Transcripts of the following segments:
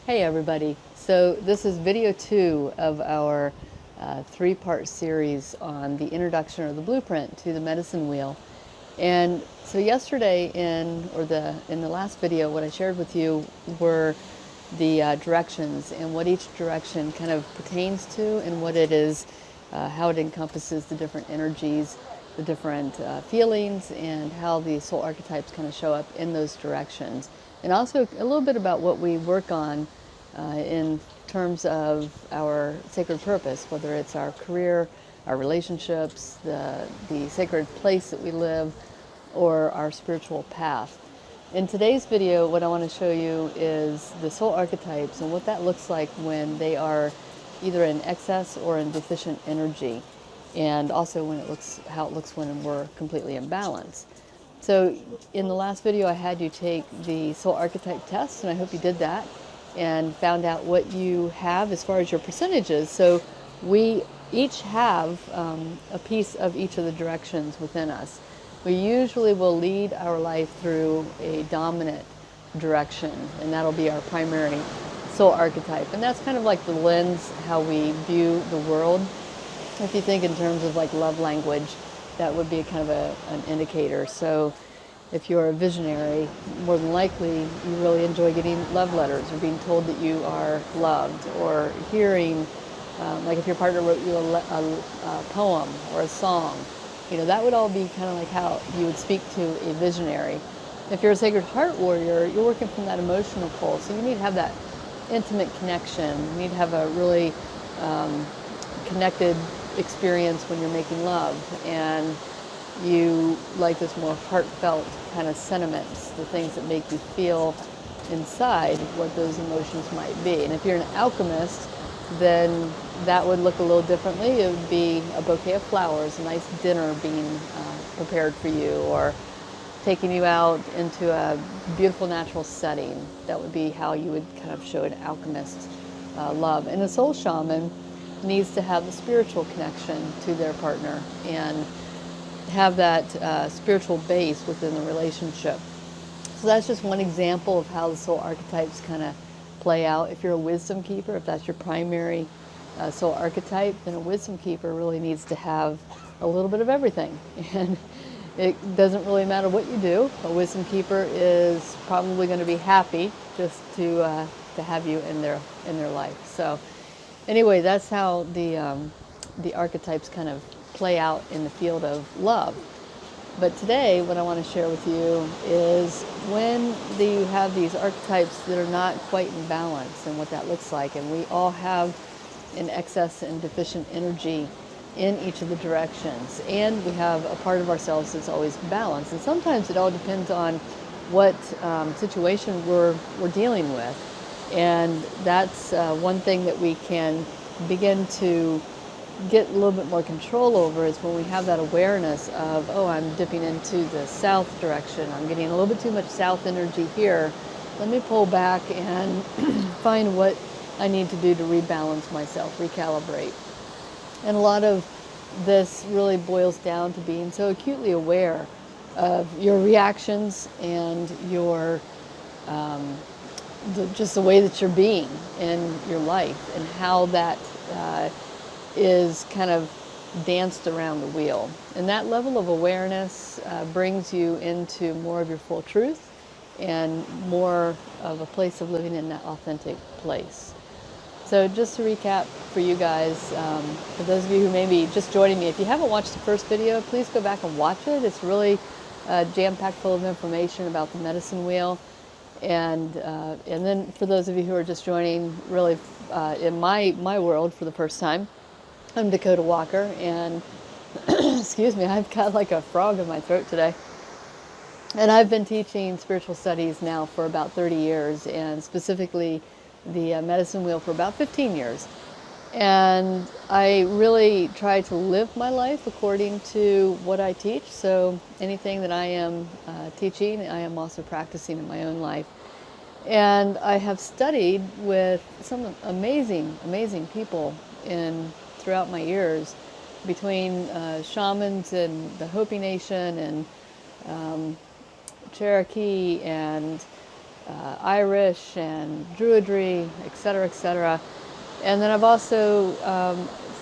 Hey everybody, so this is video 2 of our 3-part series on the introduction or the blueprint to the medicine wheel. And so yesterday in the last video, what I shared with you were the directions and what each direction kind of pertains to and what it is, how it encompasses the different energies, the different feelings, and how the soul archetypes kind of show up in those directions. And also a little bit about what we work on in terms of our sacred purpose, whether it's our career, our relationships, the sacred place that we live, or our spiritual path. In today's video, what I want to show you is the soul archetypes and what that looks like when they are either in excess or in deficient energy, and also how it looks when we're completely in balance. So in the last video, I had you take the soul archetype test, and I hope you did that and found out what you have as far as your percentages. So we each have a piece of each of the directions within us. We usually will lead our life through a dominant direction, and that'll be our primary soul archetype. And that's kind of like the lens how we view the world. If you think in terms of like love language, that would be kind of an indicator. So if you're a visionary, more than likely you really enjoy getting love letters or being told that you are loved, or hearing, like if your partner wrote you a poem or a song, that would all be kind of like how you would speak to a visionary. If you're a Sacred Heart warrior, you're working from that emotional pole, so you need to have that intimate connection. You need to have a really connected experience when you're making love, and you like this more heartfelt kind of sentiments, the things that make you feel inside what those emotions might be. And if you're an alchemist, then that would look a little differently. It would be a bouquet of flowers, a nice dinner being prepared for you, or taking you out into a beautiful natural setting. That would be how you would kind of show an alchemist love. And a soul shaman needs to have the spiritual connection to their partner and have that spiritual base within the relationship. So that's just one example of how the soul archetypes kind of play out. If you're a wisdom keeper, if that's your primary soul archetype, then a wisdom keeper really needs to have a little bit of everything. And it doesn't really matter what you do. A wisdom keeper is probably going to be happy just to have you in their life. So anyway, that's how the archetypes kind of play out in the field of love. But today, what I want to share with you is when you have these archetypes that are not quite in balance, and what that looks like. And we all have an excess and deficient energy in each of the directions. And we have a part of ourselves that's always balanced. And sometimes it all depends on what situation we're dealing with. And that's one thing that we can begin to get a little bit more control over, is when we have that awareness of, oh, I'm dipping into the south direction. I'm getting a little bit too much south energy here. Let me pull back and find what I need to do to rebalance myself, recalibrate. And a lot of this really boils down to being so acutely aware of your reactions and your just the way that you're being in your life, and how that is kind of danced around the wheel. And that level of awareness brings you into more of your full truth and more of a place of living in that authentic place. So just to recap for you guys, for those of you who may be just joining me, if you haven't watched the first video, please go back and watch it. It's really jam-packed full of information about the medicine wheel. And then for those of you who are just joining, really in my world for the first time, I'm Dakota Walker, and excuse me, I've got like a frog in my throat today. And I've been teaching spiritual studies now for about 30 years, and specifically the medicine wheel for about 15 years. And I really try to live my life according to what I teach. So anything that I am teaching, I am also practicing in my own life. And I have studied with some amazing, amazing people throughout my years, between shamans and the Hopi Nation and Cherokee and Irish and Druidry, et cetera. And then I've also,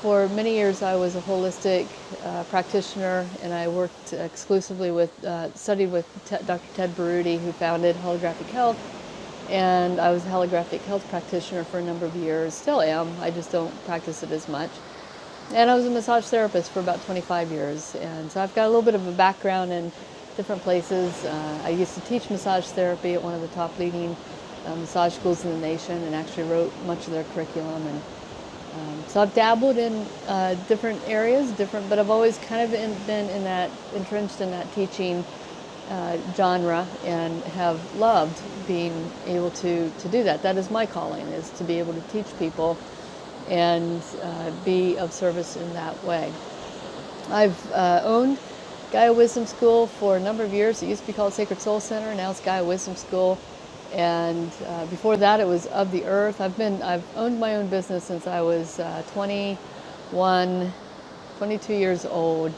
for many years, I was a holistic practitioner, and I worked exclusively with, studied with Dr. Ted Baruti, who founded Holographic Health. And I was a holographic health practitioner for a number of years, still am, I just don't practice it as much. And I was a massage therapist for about 25 years. And so I've got a little bit of a background in different places. I used to teach massage therapy at one of the top leading massage schools in the nation, and actually wrote much of their curriculum. And so I've dabbled in different areas, but I've always kind of been in that, entrenched in that teaching genre, and have loved being able to do that. That is my calling, is to be able to teach people and be of service in that way. I've owned Gaia Wisdom School for a number of years. It used to be called Sacred Soul Center, now it's Gaia Wisdom School. And before that, it was Of the Earth. I've owned my own business since I was 21, 22 years old.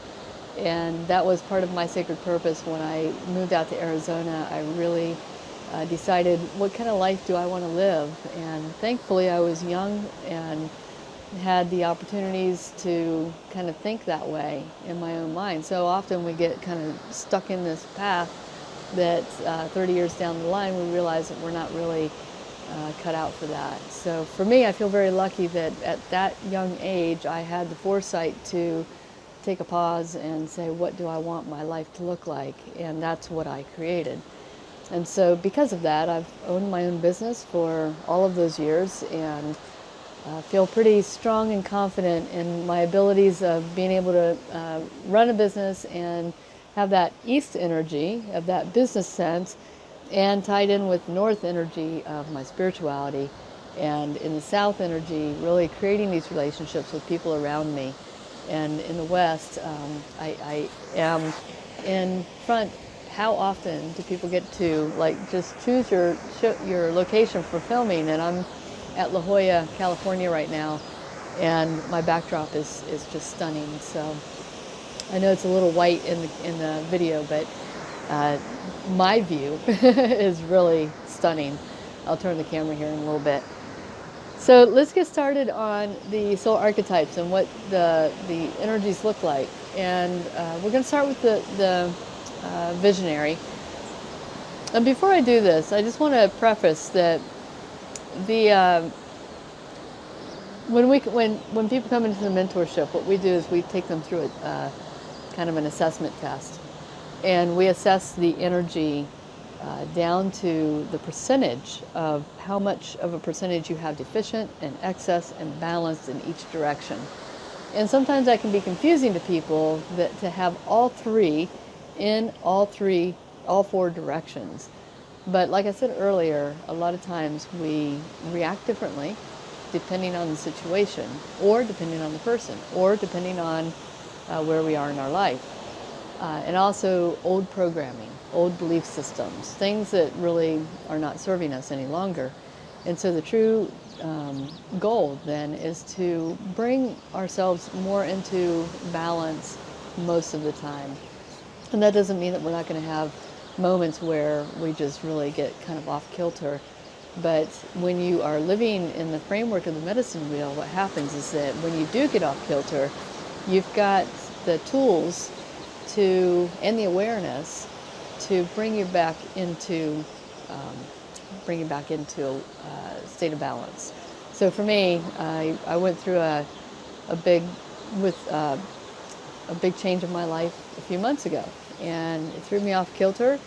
And that was part of my sacred purpose. When I moved out to Arizona, I really decided, what kind of life do I want to live? And thankfully, I was young and had the opportunities to kind of think that way in my own mind. So often we get kind of stuck in this path that 30 years down the line, we realize that we're not really cut out for that. So for me, I feel very lucky that at that young age, I had the foresight to take a pause and say, what do I want my life to look like? And that's what I created. And so because of that, I've owned my own business for all of those years, and feel pretty strong and confident in my abilities of being able to run a business and have that east energy of that business sense, and tied in with north energy of my spirituality, and in the south energy, really creating these relationships with people around me. And in the West, I am in front. How often do people get to just choose your location for filming? And I'm at La Jolla, California right now, and my backdrop is just stunning. So I know it's a little white in the video, but my view is really stunning. I'll turn the camera here in a little bit. So let's get started on the soul archetypes and what the energies look like. And we're going to start with the visionary. And before I do this, I just want to preface that when people come into the mentorship, what we do is we take them through a kind of an assessment test, and we assess the energy down to the percentage of how much of a percentage you have deficient and excess and balanced in each direction. And sometimes that can be confusing to people, that to have all three in all four directions. But like I said earlier, a lot of times we react differently depending on the situation, or depending on the person, or depending on where we are in our life. And also old programming, old belief systems, things that really are not serving us any longer. And so the true goal then is to bring ourselves more into balance most of the time. And that doesn't mean that we're not going to have moments where we just really get kind of off kilter. But when you are living in the framework of the medicine wheel, what happens is that when you do get off kilter, you've got the tools and the awareness to bring you back into a state of balance. So for me, I went through a big change in my life a few months ago, and it threw me off kilter.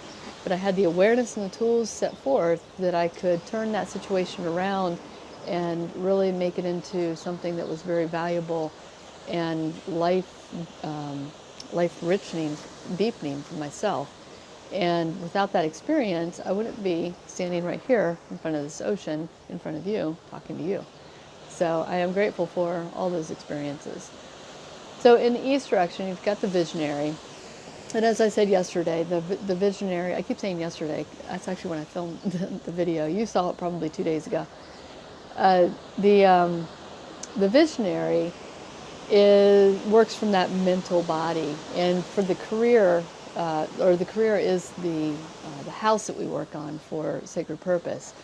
But I had the awareness and the tools set forth that I could turn that situation around and really make it into something that was very valuable and life-enriching, deepening for myself. And without that experience, I wouldn't be standing right here in front of this ocean, in front of you, talking to you. So I am grateful for all those experiences. So in the east direction, you've got the visionary. And as I said yesterday, the visionary, I keep saying yesterday, that's actually when I filmed the video. You saw it probably 2 days ago. The visionary works from that mental body. And for the career or the career is the house that we work on for sacred purpose.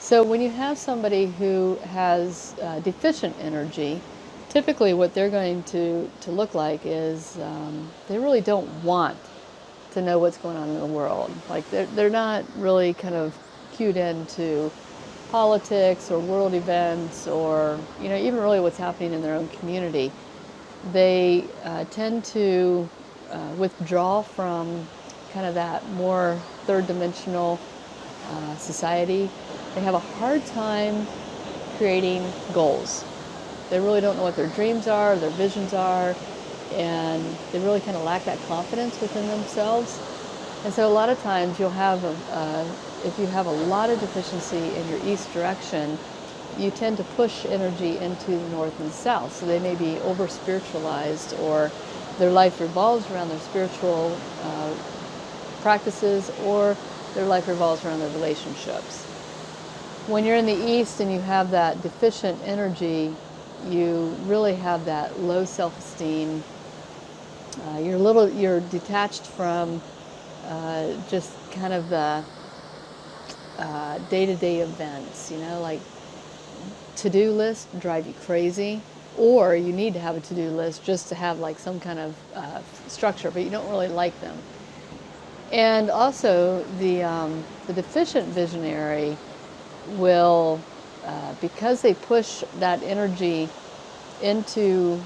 So when you have somebody who has deficient energy, typically what they're going to look like is they really don't want to know what's going on in the world. Like they're not really kind of cued into politics or world events or even really what's happening in their own community. They tend to withdraw from kind of that more third dimensional society. They have a hard time creating goals. They really don't know what their dreams are, their visions are, and they really kind of lack that confidence within themselves. And so a lot of times you'll have, if you have a lot of deficiency in your east direction, you tend to push energy into the north and south. So they may be over-spiritualized, or their life revolves around their spiritual practices, or their life revolves around their relationships. When you're in the east and you have that deficient energy, you really have that low self-esteem. You're detached from just kind of the day-to-day events, like to-do lists drive you crazy, or you need to have a to-do list just to have like some kind of structure, but you don't really like them. And also the deficient visionary will, because they push that energy into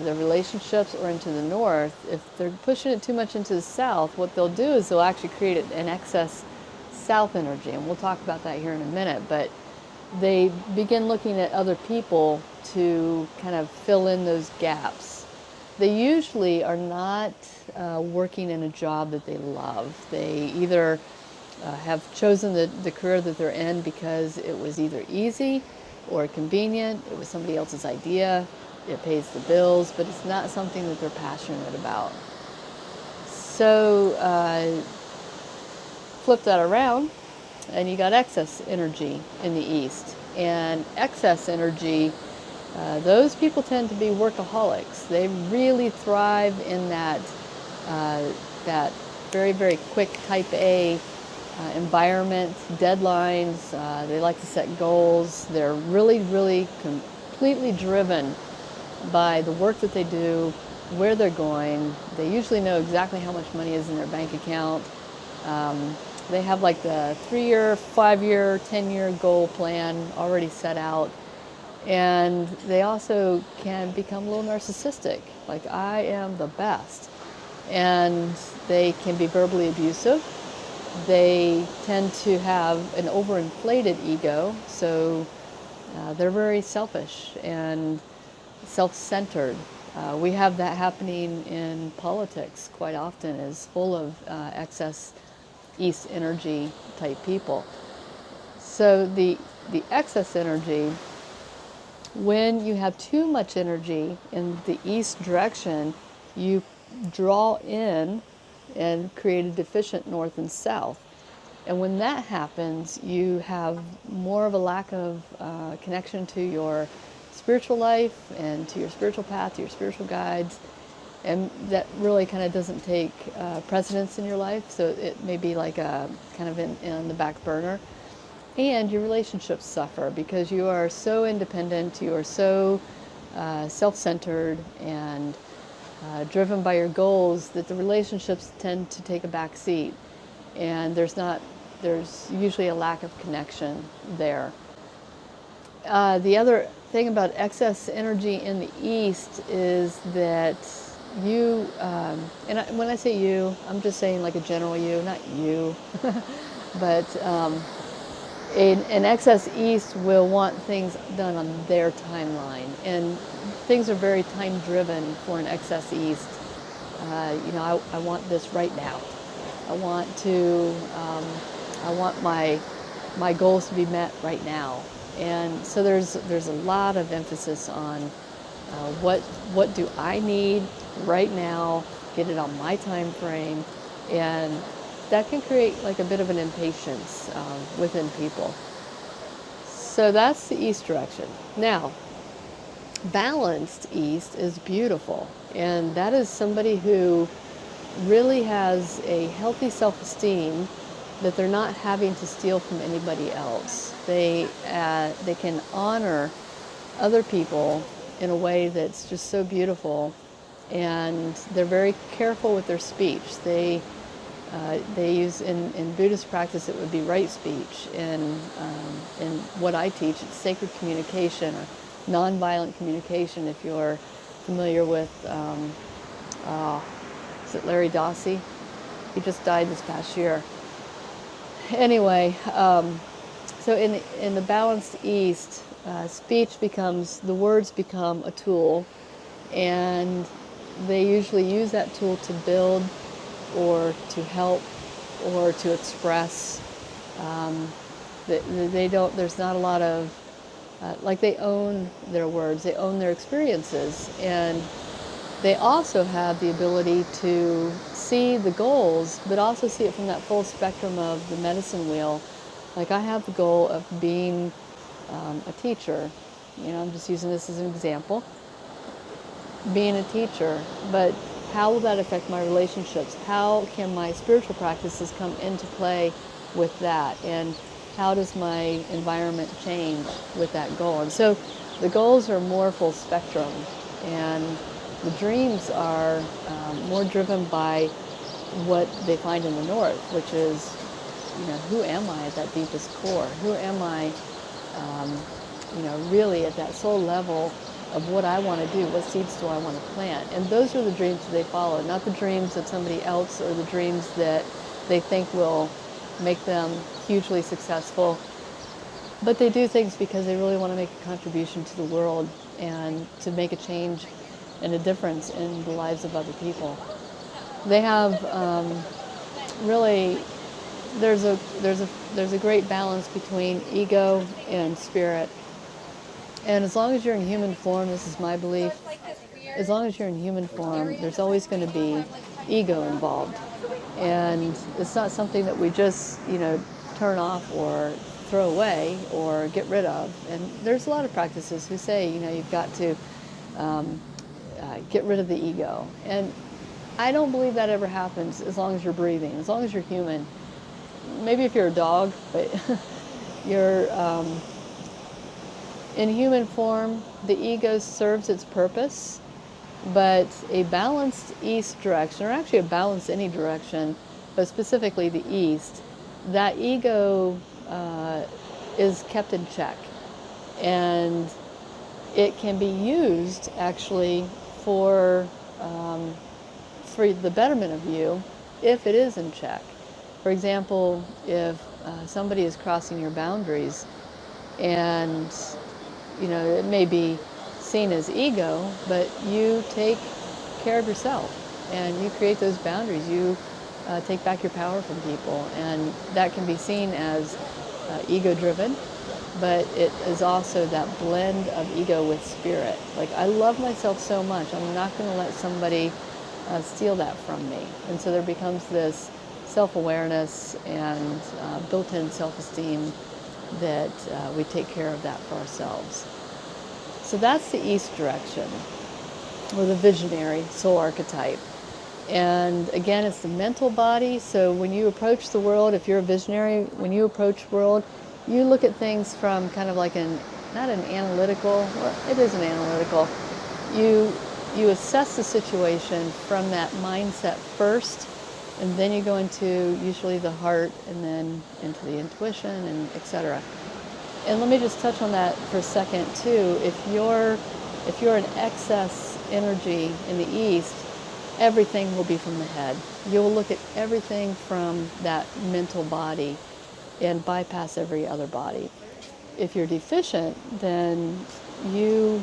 their relationships or into the north, if they're pushing it too much into the south, what they'll do is they'll actually create an excess south energy. And we'll talk about that here in a minute. But they begin looking at other people to kind of fill in those gaps. They usually are not working in a job that they love. They either have chosen the career that they're in because it was either easy or convenient, it was somebody else's idea, it pays the bills, but it's not something that they're passionate about. So flip that around and you got excess energy in the east. And excess energy, those people tend to be workaholics. They really thrive in that very, very quick type A environment, deadlines. They like to set goals. They're really, really completely driven by the work that they do, where they're going. They usually know exactly how much money is in their bank account. They have like the 3-year, 5-year, 10-year goal plan already set out. And they also can become a little narcissistic, like I am the best. And they can be verbally abusive. They tend to have an overinflated ego, so they're very selfish and self-centered. We have that happening in politics quite often, is full of excess east energy type people. So the excess energy, when you have too much energy in the east direction, you draw in and create a deficient north and south. And when that happens, you have more of a lack of connection to your spiritual life and to your spiritual path, to your spiritual guides. And that really kind of doesn't take precedence in your life. So it may be like a kind of in the back burner. And your relationships suffer because you are so independent, you are so self-centered and driven by your goals that the relationships tend to take a back seat. And there's usually a lack of connection there. The other thing about excess energy in the east is that you, when I say you, I'm just saying like a general you, not you, but an excess east will want things done on their timeline, and things are very time driven for an excess east. I want this right now. I want my goals to be met right now. And so there's a lot of emphasis on what do I need right now, get it on my time frame, and that can create like a bit of an impatience within people. So that's the east direction. Now, balanced east is beautiful, and that is somebody who really has a healthy self-esteem, that they're not having to steal from anybody else. They can honor other people in a way that's just so beautiful, and they're very careful with their speech. They use, in Buddhist practice, it would be right speech. In what I teach, it's sacred communication, or nonviolent communication. If you're familiar with, is it Larry Dossey? He just died this past year. Anyway, so in the balanced East, speech becomes, the words become a tool, and they usually use that tool to build, or to help, or to express. They don't, there's not a lot of, like, they own their words, they own their experiences, and they also have the ability to see the goals, but also see it from that full spectrum of the medicine wheel. Like, I have the goal of being a teacher. You know, I'm just using this as an example. Being a teacher, but how will that affect my relationships? How can my spiritual practices come into play with that? And how does my environment change with that goal? And so the goals are more full spectrum, and the dreams are more driven by what they find in the North, which is, you know, who am I at that deepest core? Who am I, you know, really at that soul level of what I want to do? What seeds do I want to plant? And those are the dreams that they follow, not the dreams of somebody else, or the dreams that they think will make them hugely successful. But they do things because they really want to make a contribution to the world, and to make a change and a difference in the lives of other people. They have really, there's a great balance between ego and spirit. And as long as you're in human form, this is my belief, as long as you're in human form, there's always going to be ego involved. And it's not something that we just, you know, turn off or throw away or get rid of. And there's a lot of practices who say, you know, you've got to get rid of the ego. And I don't believe that ever happens as long as you're breathing, as long as you're human. Maybe if you're a dog, but you're in human form, the ego serves its purpose, but a balanced east direction, or actually a balanced any direction, but specifically the east, that ego is kept in check. And it can be used actually for the betterment of you if it is in check. For example, if somebody is crossing your boundaries, and you know, it may be seen as ego, but you take care of yourself and you create those boundaries. You take back your power from people, and that can be seen as ego-driven, but it is also that blend of ego with spirit. Like, I love myself so much, I'm not going to let somebody steal that from me. And so there becomes this self-awareness and built-in self-esteem that we take care of that for ourselves. So that's the east direction, or the visionary soul archetype. And again, it's the mental body. So when you approach the world, if you're a visionary, when you approach the world, you look at things from kind of like not an analytical, or it is an analytical, you assess the situation from that mindset first, and then you go into usually the heart, and then into the intuition, and etc. And let me just touch on that for a second too. If you're an excess energy in the east, everything will be from the head. You'll look at everything from that mental body and bypass every other body. If you're deficient, then you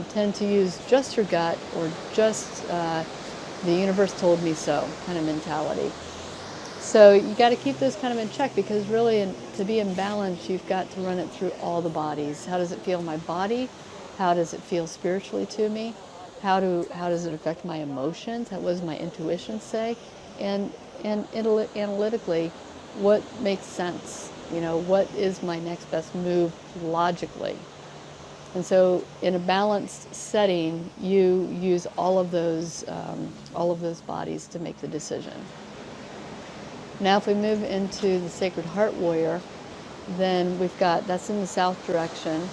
tend to use just your gut, or just the universe told me so kind of mentality. So you got to keep those kind of in check, because really to be in balance, you've got to run it through all the bodies. How does it feel in my body? How does it feel spiritually to me? How does it affect my emotions? What does my intuition say? And analytically, what makes sense? You know, what is my next best move logically? And so in a balanced setting, you use all of those bodies to make the decision. Now if we move into the Sacred Heart Warrior, then we've got, that's in the south direction,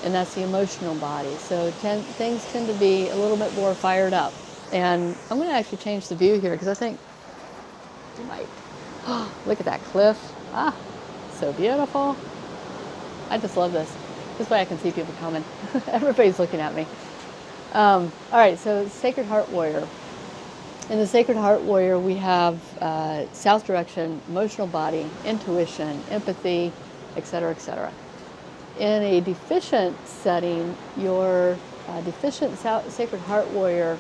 and that's the emotional body. So things tend to be a little bit more fired up. And I'm going to actually change the view here because I think you might, oh, look at that cliff. Ah, so beautiful. I just love this. This way I can see people coming. Everybody's looking at me. All right, so Sacred Heart Warrior. In the Sacred Heart Warrior, we have south direction, emotional body, intuition, empathy, etc., etc. In a deficient setting, your deficient Sacred Heart Warrior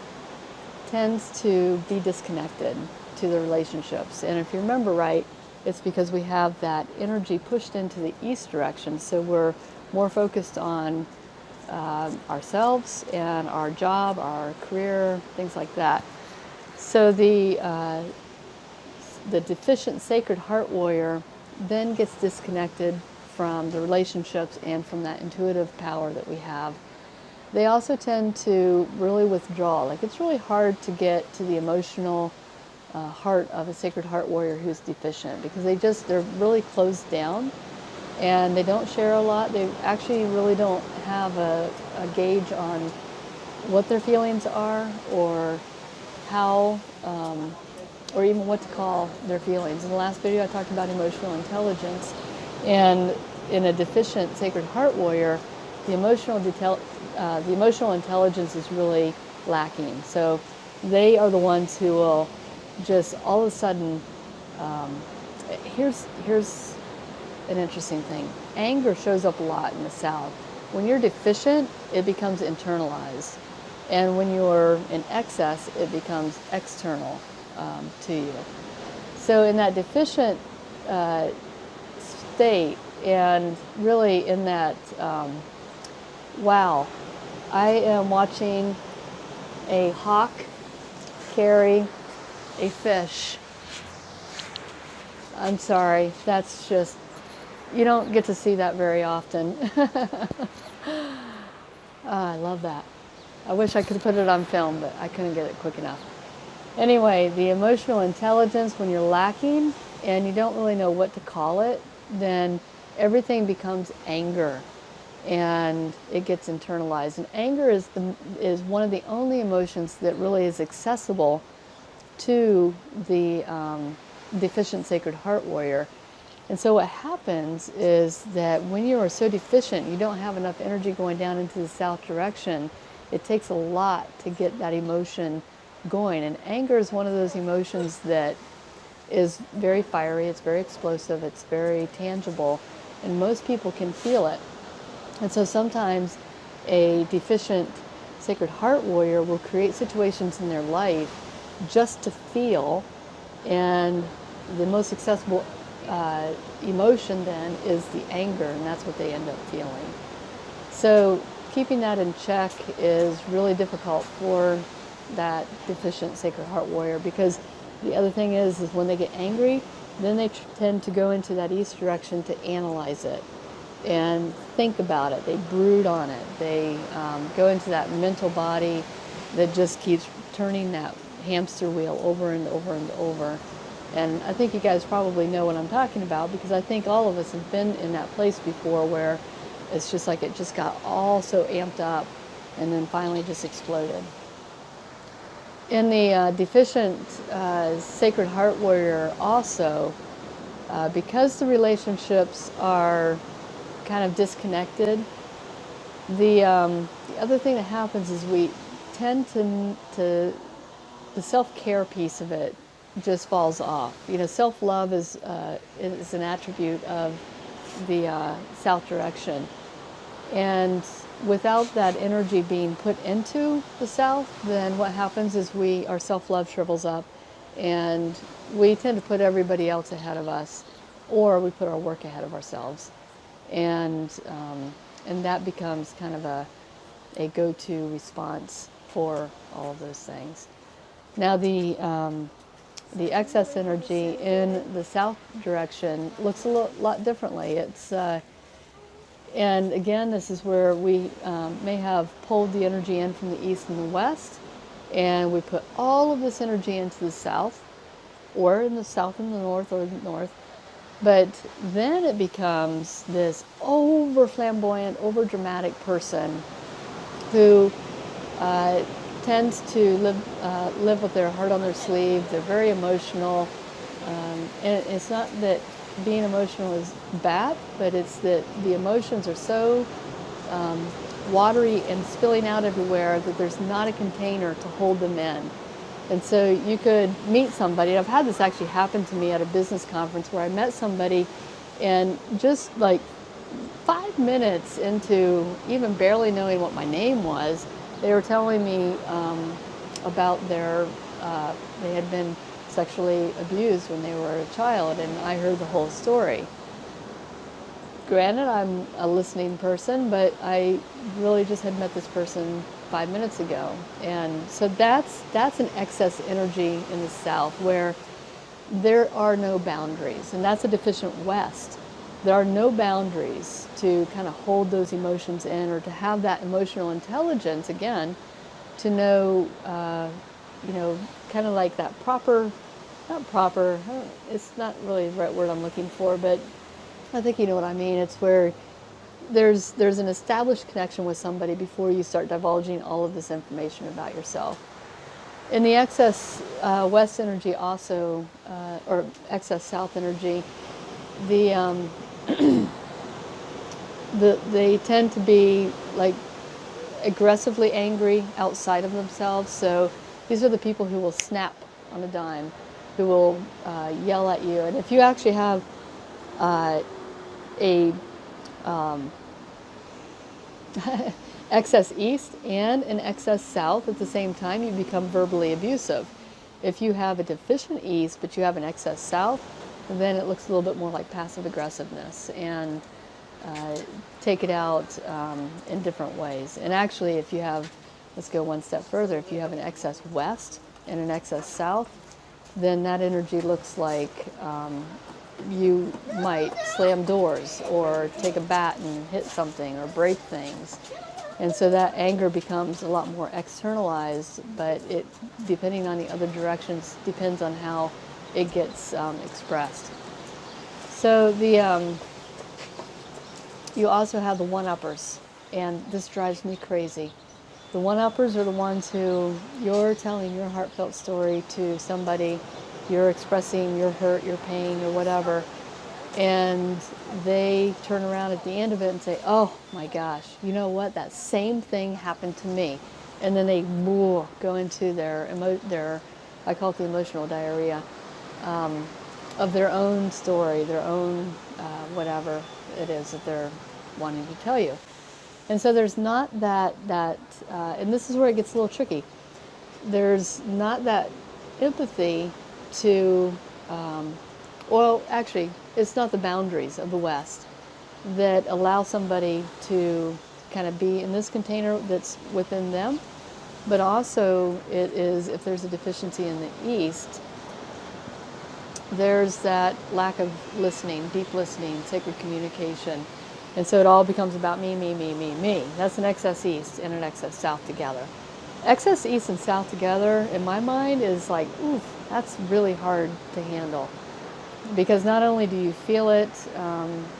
tends to be disconnected to the relationships. And if you remember right, it's because we have that energy pushed into the east direction. So we're more focused on ourselves and our job, our career, things like that. So the deficient Sacred Heart Warrior then gets disconnected from the relationships and from that intuitive power that we have. They also tend to really withdraw. Like, it's really hard to get to the emotional heart of a Sacred Heart Warrior who's deficient, because they're really closed down and they don't share a lot. They actually really don't have a gauge on what their feelings are, or how, or even what to call their feelings. In the last video I talked about emotional intelligence, and in a deficient Sacred Heart Warrior, the emotional intelligence is really lacking. So they are the ones who will just all of a sudden, here's an interesting thing. Anger shows up a lot in the South. When you're deficient, it becomes internalized. And when you're in excess, it becomes external to you. So in that deficient state, and really in that, wow, I am watching a hawk carry a fish. I'm sorry, that's just, you don't get to see that very often. I love that. I wish I could put it on film, but I couldn't get it quick enough. Anyway, the emotional intelligence, when you're lacking and you don't really know what to call it, then everything becomes anger and it gets internalized. And anger is one of the only emotions that really is accessible to the deficient Sacred Heart Warrior. And so what happens is that when you are so deficient, you don't have enough energy going down into the south direction. It takes a lot to get that emotion going. And anger is one of those emotions that is very fiery, it's very explosive, it's very tangible, and most people can feel it. And so sometimes a deficient Sacred Heart Warrior will create situations in their life just to feel, and the most accessible emotion then is the anger, and that's what they end up feeling. So keeping that in check is really difficult for that deficient Sacred Heart Warrior, because the other thing is when they get angry, then they tend to go into that east direction to analyze it and think about it. They brood on it. They go into that mental body that just keeps turning that hamster wheel over and over and over. And I think you guys probably know what I'm talking about, because I think all of us have been in that place before where it's just like it just got all so amped up and then finally just exploded. In the deficient Sacred Heart Warrior also, because the relationships are kind of disconnected, the other thing that happens is we tend to the self-care piece of it just falls off. You know, self-love is an attribute of the south direction. And without that energy being put into the south, then what happens is our self-love shrivels up, and we tend to put everybody else ahead of us, or we put our work ahead of ourselves. And that becomes kind of a go-to response for all of those things. Now the excess energy in the south direction looks a lot differently. And again, this is where we may have pulled the energy in from the east and the west, and we put all of this energy into the south, or in the south and the north, or the north. But then it becomes this over flamboyant, over dramatic person who tends to live with their heart on their sleeve. They're very emotional, and it's not that being emotional is bad, but it's that the emotions are so watery and spilling out everywhere that there's not a container to hold them in. And so you could meet somebody. I've had this actually happen to me at a business conference where I met somebody, and just like 5 minutes into even barely knowing what my name was, they were telling me about they had been sexually abused when they were a child, and I heard the whole story. Granted, I'm a listening person, but I really just had met this person 5 minutes ago. And so that's an excess energy in the south, where there are no boundaries, and that's a deficient west. There are no boundaries to kind of hold those emotions in, or to have that emotional intelligence, again, to know, kind of like that it's not really the right word I'm looking for, but I think you know what I mean. It's where there's an established connection with somebody before you start divulging all of this information about yourself. In the excess west energy also, or excess south energy, they tend to be like aggressively angry outside of themselves. So these are the people who will snap on a dime, who will yell at you. And if you actually have excess east and an excess south at the same time, you become verbally abusive. If you have a deficient east but you have an excess south, then it looks a little bit more like passive aggressiveness, and take it out in different ways. And actually, if you have, let's go one step further, if you have an excess west and an excess south, then that energy looks like you might slam doors or take a bat and hit something or break things. And so that anger becomes a lot more externalized, but it, depending on the other directions, depends on how it gets expressed. So you also have the one-uppers, and this drives me crazy. The one-uppers are the ones who you're telling your heartfelt story to somebody, you're expressing your hurt, your pain, or whatever, and they turn around at the end of it and say, oh my gosh, you know what, that same thing happened to me. And then they go into their, I call it the emotional diarrhea, of their own story, their own whatever it is that they're wanting to tell you. And so there's not that and this is where it gets a little tricky. There's not that empathy to, well, actually, it's not the boundaries of the West that allow somebody to kind of be in this container that's within them, but also it is, if there's a deficiency in the East, there's that lack of listening, deep listening, sacred communication. And so it all becomes about me, me, me, me, me. That's an excess East and an excess South together. Excess East and South together, in my mind, is like, oof, that's really hard to handle. Because not only do you feel it,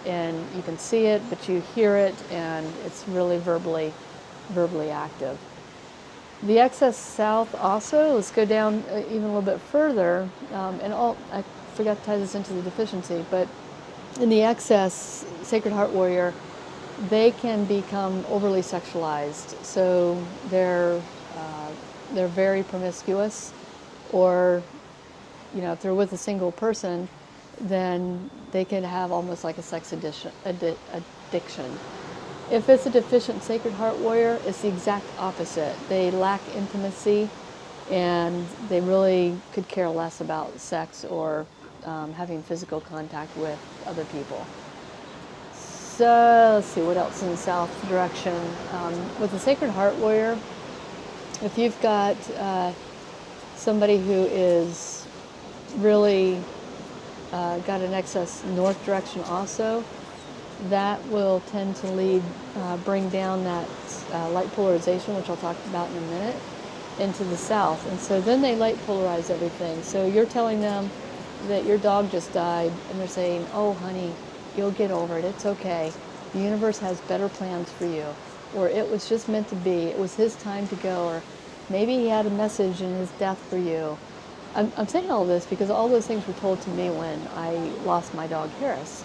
and you can see it, but you hear it, and it's really verbally active. The excess South also, let's go down even a little bit further, I forgot to tie this into the deficiency, but in the excess Sacred Heart Warrior, they can become overly sexualized. So they're very promiscuous, or if they're with a single person, then they can have almost like a sex addiction. If it's a deficient Sacred Heart Warrior, it's the exact opposite. They lack intimacy, and they really could care less about sex or having physical contact with other people. So let's see what else in the South direction. With the Sacred Heart Warrior, if you've got somebody who is really got an excess north direction also, that will tend to bring down that light polarization, which I'll talk about in a minute, into the south. And so then they light polarize everything. So you're telling them that your dog just died, and they're saying, oh, honey, you'll get over it. It's okay. The universe has better plans for you. Or it was just meant to be. It was his time to go. Or maybe he had a message in his death for you. I'm saying all this because all those things were told to me when I lost my dog, Harris.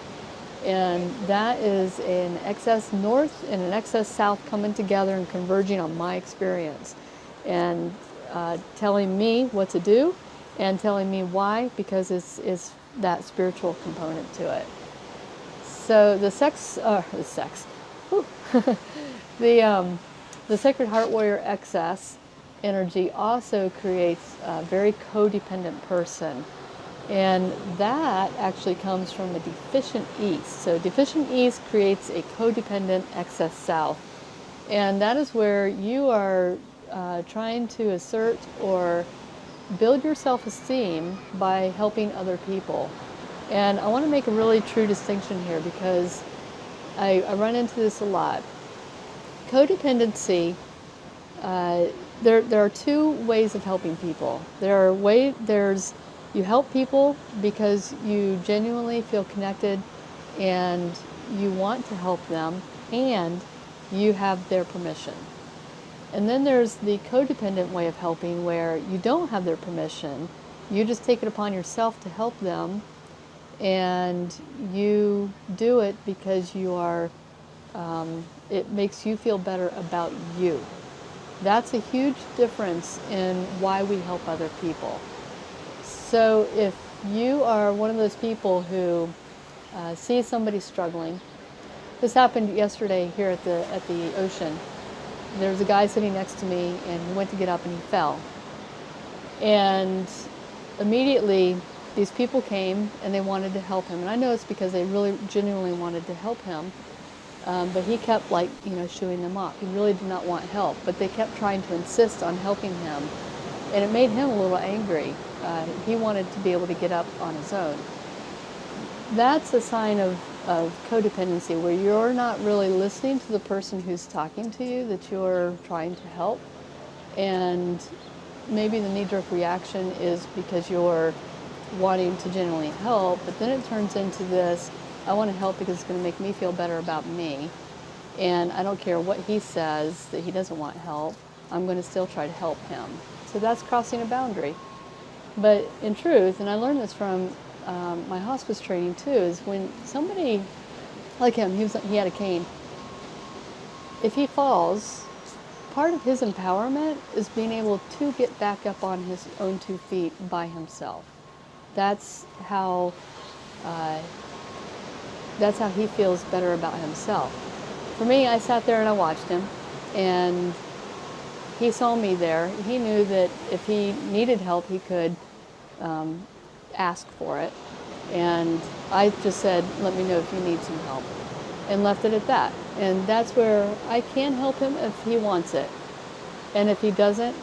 And that is an excess north and an excess south coming together and converging on my experience. And telling me what to do and telling me why, because it's that spiritual component to it. So the the Sacred Heart Warrior excess energy also creates a very codependent person. And that actually comes from a deficient east. So deficient east creates a codependent excess south. And that is where you are trying to assert or build your self-esteem by helping other people. And I want to make a really true distinction here because I run into this a lot. Codependency, there are two ways of helping people. There's you help people because you genuinely feel connected and you want to help them and you have their permission. And then there's the codependent way of helping where you don't have their permission. You just take it upon yourself to help them, and you do it because you are, it makes you feel better about you. That's a huge difference in why we help other people. So if you are one of those people who sees somebody struggling, this happened yesterday here at the ocean. There was a guy sitting next to me, and he went to get up and he fell. And immediately, these people came and they wanted to help him. And I know it's because they really genuinely wanted to help him. But he kept shooing them off. He really did not want help, but they kept trying to insist on helping him. And it made him a little angry. He wanted to be able to get up on his own. That's a sign of codependency, where you're not really listening to the person who's talking to you, that you're trying to help. And maybe the knee-jerk reaction is because you're wanting to genuinely help, but then it turns into this, I want to help because it's going to make me feel better about me. And I don't care what he says that he doesn't want help, I'm going to still try to help him. So that's crossing a boundary. But in truth, and I learned this from my hospice training too, is when somebody like him, he had a cane, if he falls, part of his empowerment is being able to get back up on his own 2 feet by himself. That's how he feels better about himself. For me, I sat there and I watched him, and he saw me there. He knew that if he needed help, he could ask for it. And I just said, let me know if you need some help, and left it at that. And that's where I can help him if he wants it. And if he doesn't,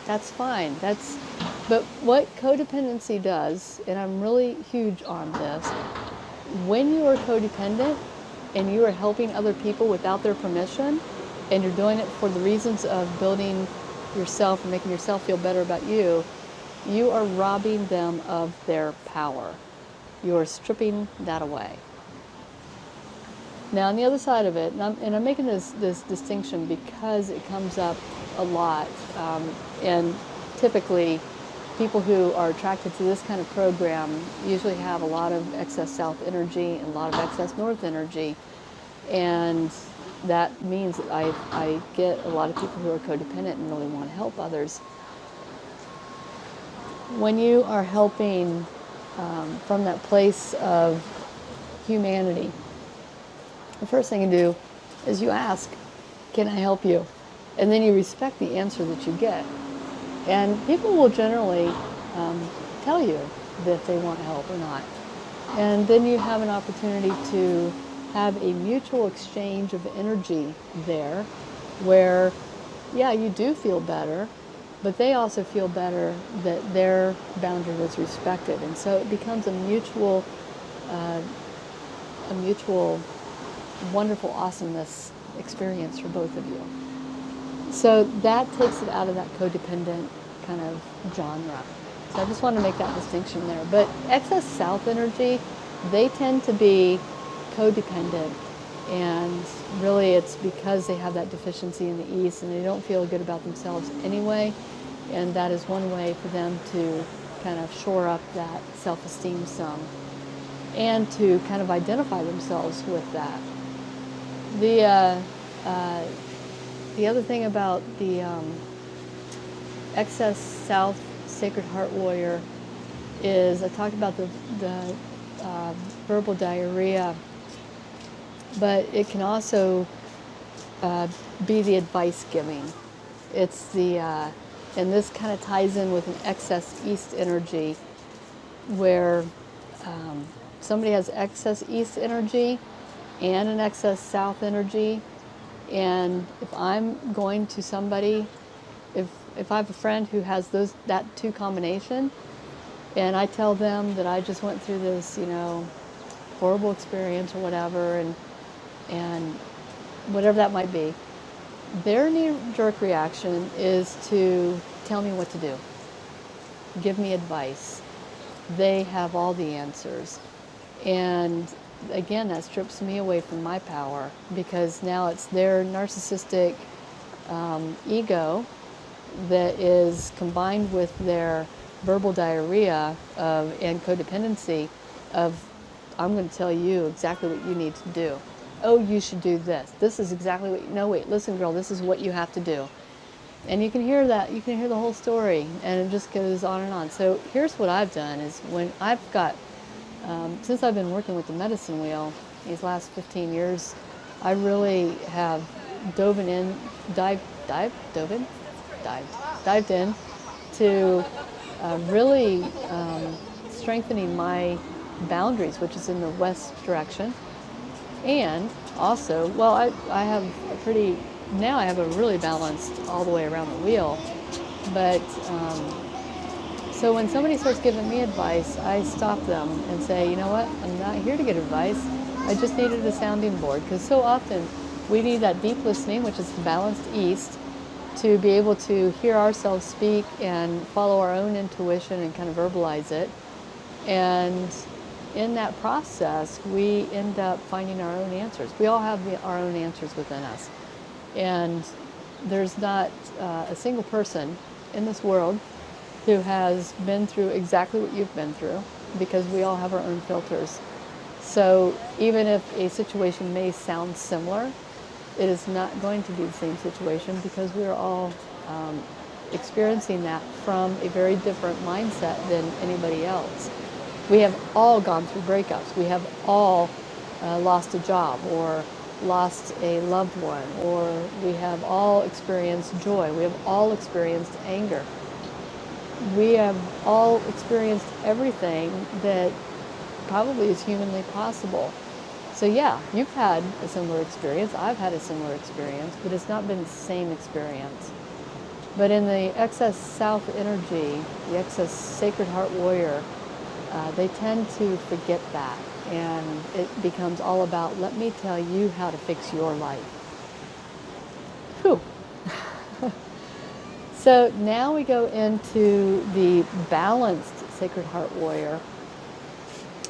that's fine. But what codependency does, and I'm really huge on this, when you are codependent and you are helping other people without their permission, and you're doing it for the reasons of building yourself and making yourself feel better about you, you are robbing them of their power. You are stripping that away. Now, on the other side of it, and I'm making this distinction because it comes up a lot, and typically people who are attracted to this kind of program usually have a lot of excess south energy and a lot of excess north energy, and that means that I get a lot of people who are codependent and really want to help others. When you are helping from that place of humanity, the first thing you do is you ask, can I help you? And then you respect the answer that you get. And people will generally tell you that they want help or not. And then you have an opportunity to have a mutual exchange of energy there where, yeah, you do feel better, but they also feel better that their boundary was respected. And so it becomes a mutual wonderful awesomeness experience for both of you. So that takes it out of that codependent kind of genre. So I just want to make that distinction there. But excess south energy, they tend to be codependent, and really it's because they have that deficiency in the east and they don't feel good about themselves anyway, and that is one way for them to kind of shore up that self-esteem some and to kind of identify themselves with that. The other thing about the excess south Sacred Heart Warrior is I talked about the verbal diarrhea, but it can also be the advice giving. It's the, and this kind of ties in with an excess east energy where somebody has excess east energy and an excess south energy. And if I'm going to somebody, if I have a friend who has that two combination, and I tell them that I just went through this, horrible experience or whatever, and whatever that might be, their knee-jerk reaction is to tell me what to do, give me advice. They have all the answers. And again, that strips me away from my power, because now it's their narcissistic ego that is combined with their verbal diarrhea and codependency of, I'm going to tell you exactly what you need to do. Oh, you should do this. This is exactly what, no, wait, listen, girl, this is what you have to do. And you can hear that, you can hear the whole story, and it just goes on and on. So here's what I've done is when I've got, since I've been working with the medicine wheel these last 15 years, I really have dived in to really strengthening my boundaries, which is in the west direction. And also, well, I have now I have a really balanced all the way around the wheel. But so when somebody starts giving me advice, I stop them and say, you know what, I'm not here to get advice. I just needed a sounding board, because so often we need that deep listening, which is the balanced east, to be able to hear ourselves speak and follow our own intuition and kind of verbalize it. And in that process, we end up finding our own answers. We all have our own answers within us. And there's not a single person in this world who has been through exactly what you've been through, because we all have our own filters. So even if a situation may sound similar, it is not going to be the same situation, because we're all experiencing that from a very different mindset than anybody else. We have all gone through breakups. We have all lost a job or lost a loved one, or we have all experienced joy. We have all experienced anger. We have all experienced everything that probably is humanly possible. So yeah, you've had a similar experience. I've had a similar experience, but it's not been the same experience. But in the excess south energy, the excess Sacred Heart Warrior, they tend to forget that, and it becomes all about, let me tell you how to fix your life. Whew. So now we go into the balanced Sacred Heart Warrior,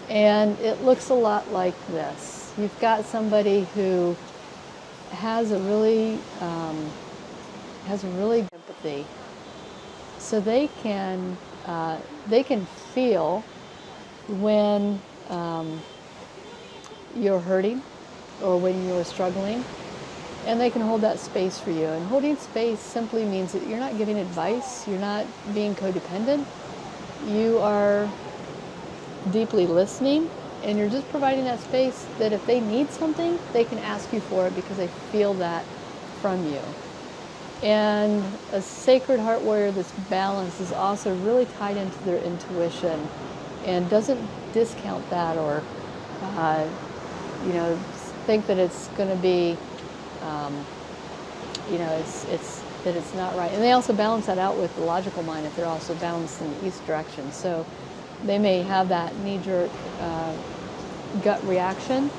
and it looks a lot like this. You've got somebody who has a really empathy, so they can feel when you're hurting or when you're struggling, and they can hold that space for you. And holding space simply means that you're not giving advice, you're not being codependent, you are deeply listening, and you're just providing that space that if they need something, they can ask you for it because they feel that from you. And a Sacred Heart Warrior that's balanced is also really tied into their intuition and doesn't discount that or think that it's going to be it's not right. And they also balance that out with the logical mind if they're also balanced in the east direction. So they may have that knee-jerk gut reaction,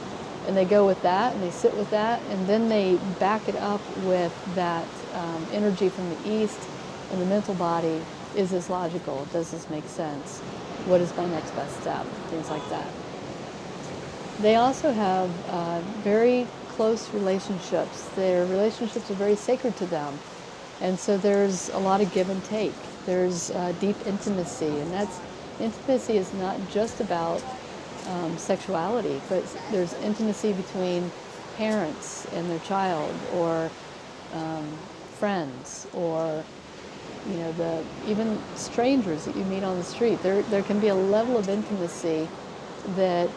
And they go with that, and they sit with that, and then they back it up with that energy from the east, and the mental body. Is this logical? Does this make sense? What is my next best step? Things like that. They also have very close relationships. Their relationships are very sacred to them. And so there's a lot of give and take. There's deep intimacy, and intimacy is not just about sexuality, but there's intimacy between parents and their child, or friends, or even strangers that you meet on the street. There can be a level of intimacy that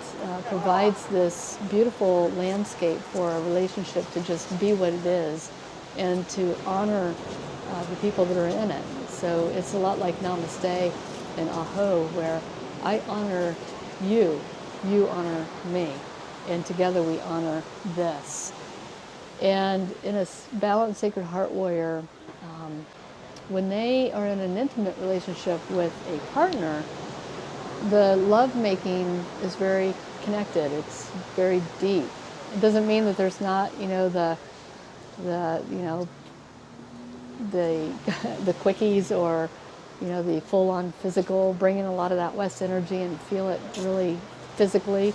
provides this beautiful landscape for a relationship to just be what it is, and to honor the people that are in it. So it's a lot like Namaste and Aho, where I honor you, you honor me, and together we honor this. And in a balanced sacred heart warrior, when they are in an intimate relationship with a partner, the love making is very connected. It's very deep. It doesn't mean that there's not, the quickies, or the full-on physical, bring in a lot of that West energy and feel it really physically.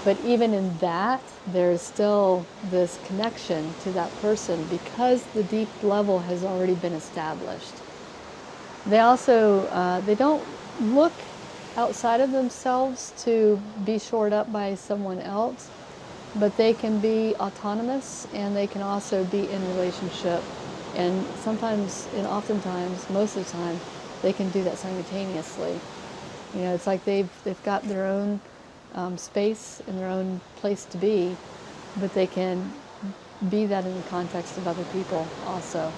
But even in that, there's still this connection to that person, because the deep level has already been established. They also, they don't look outside of themselves to be shored up by someone else, but they can be autonomous, and they can also be in relationship. And sometimes, and oftentimes, most of the time, they can do that simultaneously. It's like they've got their own space and their own place to be, but they can be that in the context of other people also.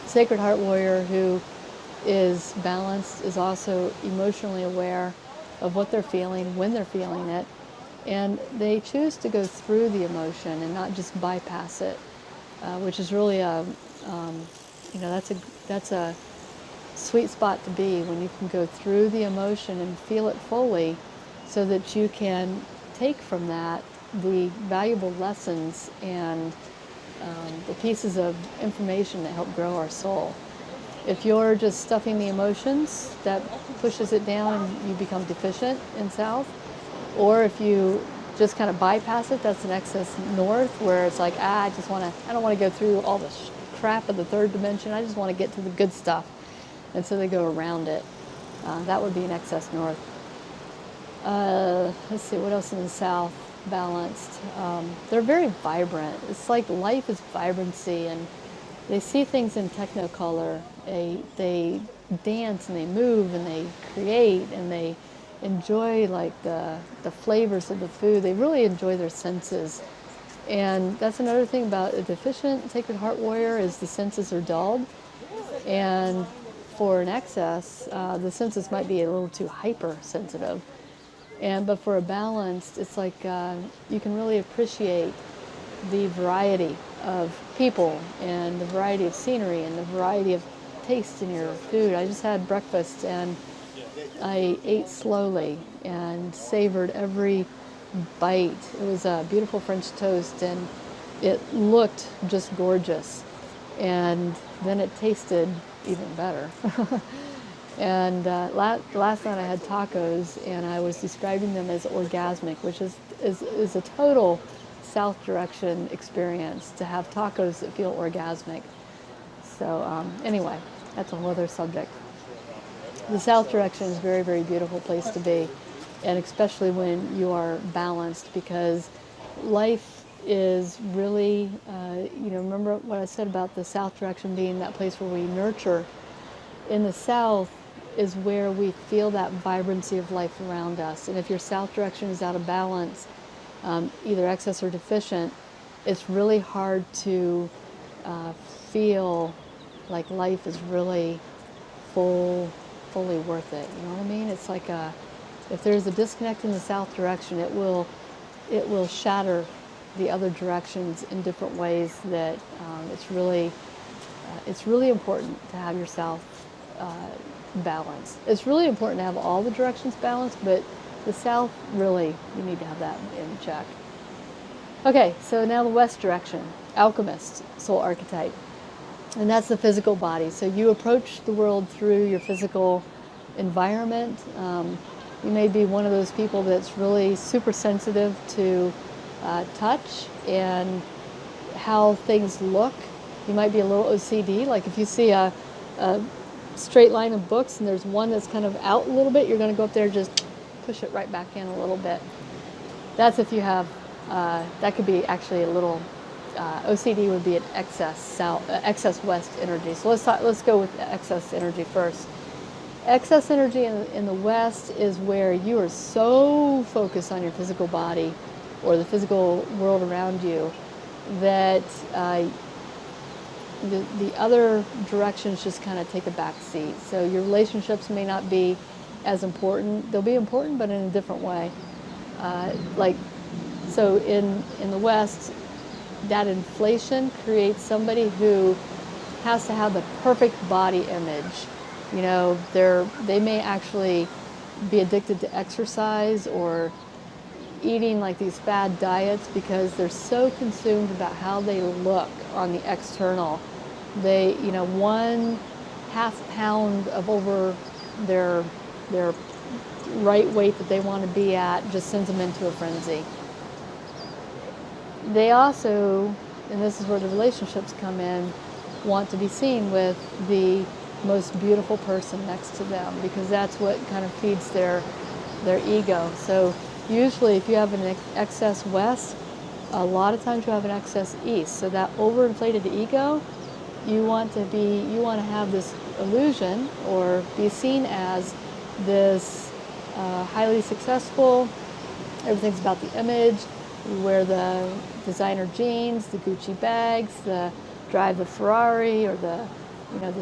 Sacred Heart Warrior who is balanced is also emotionally aware of what they're feeling, when they're feeling it, and they choose to go through the emotion and not just bypass it, which is really that's a sweet spot to be, when you can go through the emotion and feel it fully, so that you can take from that the valuable lessons and the pieces of information that help grow our soul. If you're just stuffing the emotions, that pushes it down and you become deficient in south. Or if you just kind of bypass it, that's an excess north, where it's like, I don't want to go through all the crap of the third dimension. I just want to get to the good stuff. And so they go around it. That would be an excess north. Let's see, what else in the south? Balanced. They're very vibrant. It's like life is vibrancy, and they see things in technicolor. They dance and they move and they create, and they enjoy like the flavors of the food. They really enjoy their senses. And that's another thing about a deficient Sacred Heart Warrior, is the senses are dulled. And for an excess, the senses might be a little too hypersensitive. But for a balanced, it's like you can really appreciate the variety of people, and the variety of scenery, and the variety of taste in your food. I just had breakfast, and I ate slowly and savored every bite. It was a beautiful French toast, and it looked just gorgeous. And then it tasted even better. And last night I had tacos, and I was describing them as orgasmic, which is a total south direction experience, to have tacos that feel orgasmic. So anyway, that's a whole other subject. The south direction is a very, very beautiful place to be, and especially when you are balanced, because life is really, remember what I said about the south direction being that place where we nurture. In the south is where we feel that vibrancy of life around us. And if your south direction is out of balance, either excess or deficient, it's really hard to feel like life is really fully worth it. You know what I mean? It's like if there's a disconnect in the south direction, it will shatter the other directions in different ways. That it's really important to have your south balanced. It's really important to have all the directions balanced, but the south, really, you need to have that in check. Okay, so now the west direction, alchemist, soul archetype. And that's the physical body. So you approach the world through your physical environment. You may be one of those people that's really super sensitive to touch and how things look. You might be a little OCD. Like if you see a straight line of books and there's one that's kind of out a little bit, you're going to go up there and just push it right back in a little bit. That's if you have, that could be actually a little, OCD would be an excess west energy. So let's go with excess energy first. Excess energy in the west is where you are so focused on your physical body or the physical world around you that the other directions just kind of take a back seat. So your relationships may not be as important. They'll be important, but in a different way. So in the West, that inflation creates somebody who has to have the perfect body image. You know, they may actually be addicted to exercise or eating like these fad diets because they're so consumed about how they look on the external. They, 1/2 pound of over their right weight that they want to be at just sends them into a frenzy. They also, and this is where the relationships come in, want to be seen with the most beautiful person next to them because that's what kind of feeds their ego. So usually if you have an excess west, a lot of times you have an excess east. So that overinflated ego, you want to have this illusion or be seen as this highly successful. Everything's about the image. You wear the designer jeans, the Gucci bags, drive the Ferrari or the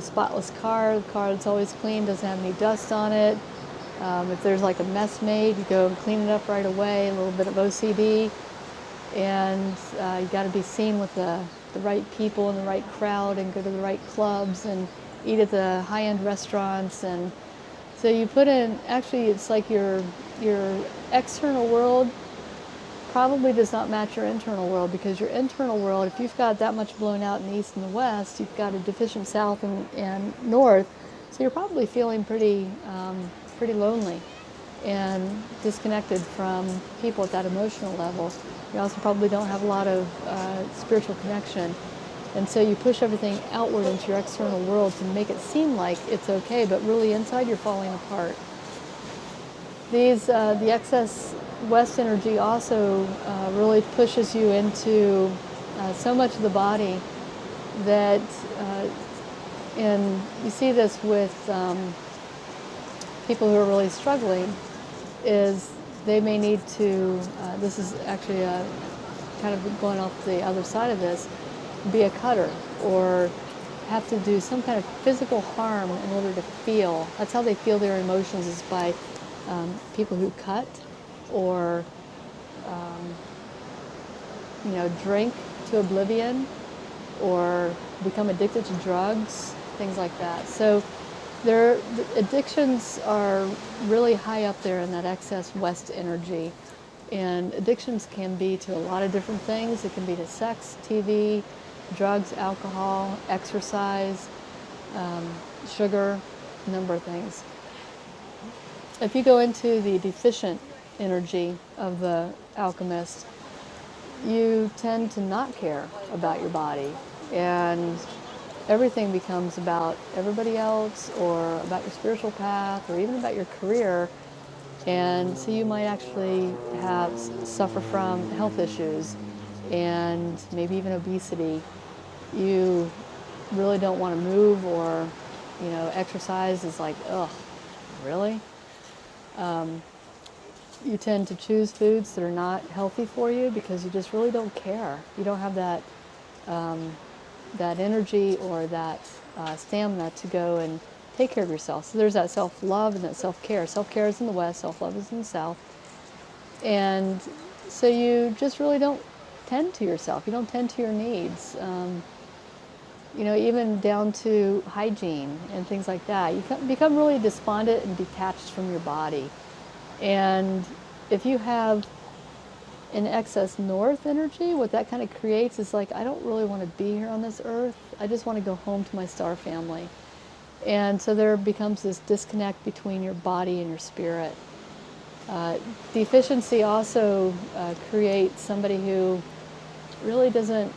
spotless car, the car that's always clean, doesn't have any dust on it. If there's like a mess made, you go and clean it up right away, a little bit of OCD. And you got to be seen with the right people and the right crowd and go to the right clubs and eat at the high-end restaurants. And so you put in, actually it's like your external world probably does not match your internal world because your internal world, if you've got that much blown out in the east and the west, you've got a deficient south and north, so you're probably feeling pretty lonely and disconnected from people at that emotional level. You also probably don't have a lot of spiritual connection. And so you push everything outward into your external world to make it seem like it's okay, but really inside you're falling apart. The excess West energy also really pushes you into so much of the body that, and you see this with people who are really struggling, is they may need to, this is actually kind of going off the other side of this, be a cutter or have to do some kind of physical harm in order to feel. That's how they feel their emotions, is by people who cut or drink to oblivion or become addicted to drugs, things like that. So the addictions are really high up there in that excess West energy. And addictions can be to a lot of different things. It can be to sex, TV, drugs, alcohol, exercise, sugar, a number of things. If you go into the deficient energy of the alchemist, you tend to not care about your body, and everything becomes about everybody else or about your spiritual path or even about your career. And so you might actually suffer from health issues and maybe even obesity. You really don't want to move, or exercise is like, ugh, really? You tend to choose foods that are not healthy for you because you just really don't care. You don't have that energy or that stamina to go and take care of yourself. So there's that self-love and that self-care. Self-care is in the West, self-love is in the South. And so you just really don't tend to yourself. You don't tend to your needs. Even down to hygiene and things like that. You become really despondent and detached from your body. And if you have in excess north energy, what that kind of creates is like, I don't really want to be here on this earth. I just want to go home to my star family. And so there becomes this disconnect between your body and your spirit. Deficiency also creates somebody who really doesn't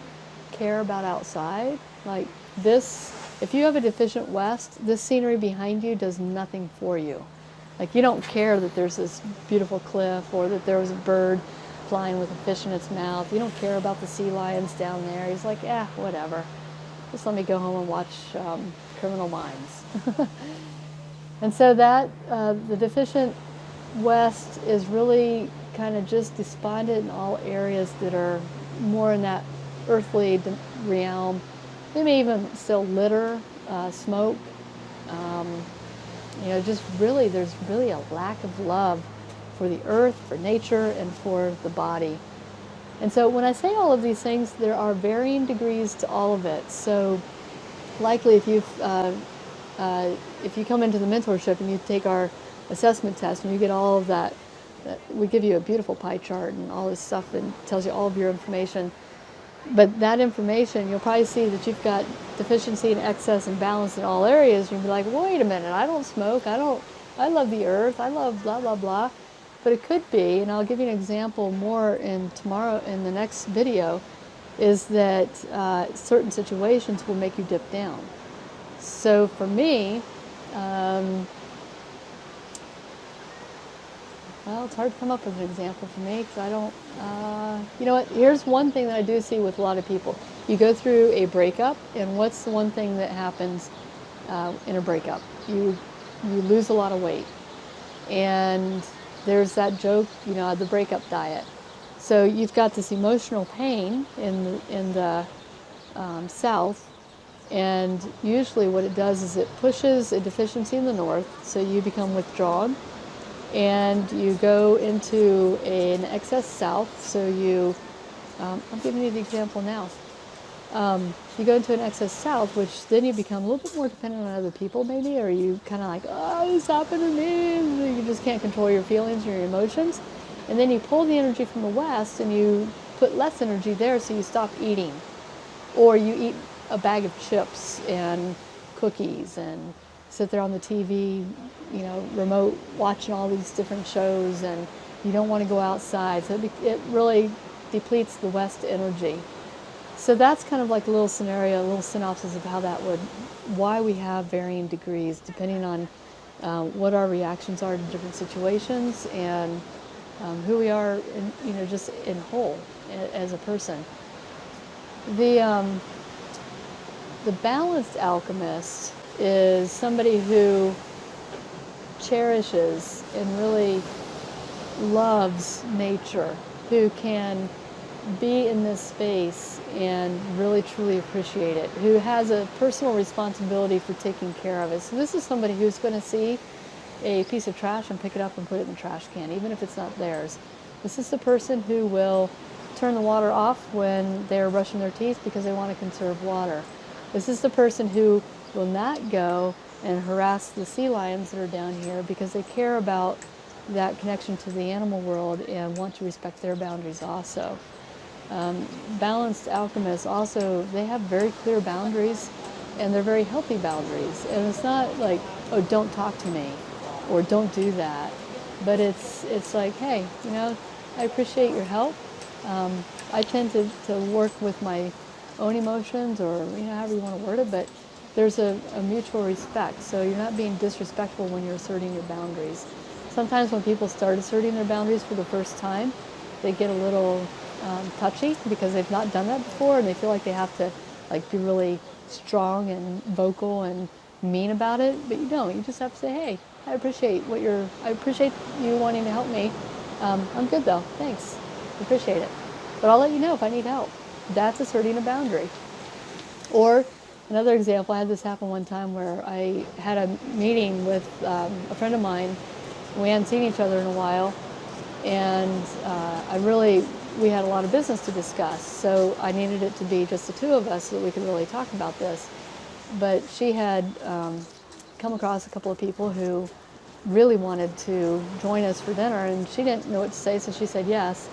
care about outside. Like this, if you have a deficient west, this scenery behind you does nothing for you. Like you don't care that there's this beautiful cliff or that there was a bird flying with a fish in its mouth. You don't care about the sea lions down there. He's like, whatever. Just let me go home and watch Criminal Minds. And so that, the deficient west is really kind of just despondent in all areas that are more in that earthly realm. They may even still litter, smoke. Just really, there's really a lack of love for the earth, for nature, and for the body. And so when I say all of these things, there are varying degrees to all of it. So likely if you come into the mentorship and you take our assessment test and you get all of that, we give you a beautiful pie chart and all this stuff that tells you all of your information. But that information, you'll probably see that you've got deficiency and excess and balance in all areas. You'll be like, wait a minute, I don't smoke, I love the earth, I love blah, blah, blah. But it could be, and I'll give you an example more in the next video, is that certain situations will make you dip down. So for me, well, it's hard to come up with an example for me because I don't, you know what, here's one thing that I do see with a lot of people. You go through a breakup, and what's the one thing that happens in a breakup? You lose a lot of weight. And there's that joke, the breakup diet. So you've got this emotional pain in the south, and usually what it does is it pushes a deficiency in the north, so you become withdrawn. And you go into an excess south, so I'm giving you the example now. You go into an excess south, which then you become a little bit more dependent on other people maybe, or you kind of like, this happened to me. You just can't control your feelings or your emotions. And then you pull the energy from the west and you put less energy there, so you stop eating. Or you eat a bag of chips and cookies and sit there on the TV, remote watching all these different shows, and you don't want to go outside. So it really depletes the west energy. So that's kind of like a little scenario, a little synopsis of how that why we have varying degrees depending on what our reactions are to different situations and who we are, just in whole as a person. The balanced alchemist is somebody who cherishes and really loves nature, who can be in this space and really truly appreciate it, who has a personal responsibility for taking care of it. So this is somebody who's going to see a piece of trash and pick it up and put it in the trash can, even if it's not theirs. This is the person who will turn the water off when they're brushing their teeth because they want to conserve water. This is the person who will not go and harass the sea lions that are down here because they care about that connection to the animal world and want to respect their boundaries also. Balanced alchemists also, they have very clear boundaries, and they're very healthy boundaries. And it's not like, oh, don't talk to me, or don't do that. But it's like, hey, I appreciate your help. I tend to work with my own emotions, or however you want to word it, but there's a mutual respect. So you're not being disrespectful when you're asserting your boundaries. Sometimes when people start asserting their boundaries for the first time, they get a little touchy because they've not done that before, and they feel like they have to be really strong and vocal and mean about it. But you don't. You just have to say, hey, I appreciate you wanting to help me. I'm good though. Thanks. Appreciate it. But I'll let you know if I need help. That's asserting a boundary. Or another example, I had this happen one time where I had a meeting with a friend of mine. We hadn't seen each other in a while, and we had a lot of business to discuss, so I needed it to be just the two of us so that we could really talk about this. But she had come across a couple of people who really wanted to join us for dinner, and she didn't know what to say, so she said yes.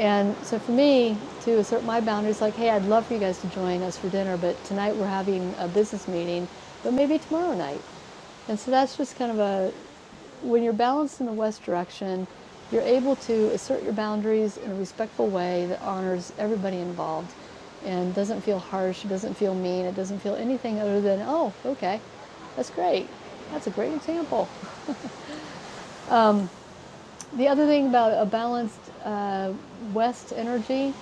And so for me, to assert my boundaries, like, hey, I'd love for you guys to join us for dinner, but tonight we're having a business meeting, but maybe tomorrow night. And so that's just kind of when you're balanced in the west direction, you're able to assert your boundaries in a respectful way that honors everybody involved and doesn't feel harsh, it doesn't feel mean, it doesn't feel anything other than, oh, okay, that's great. That's a great example. The other thing about a balanced west energy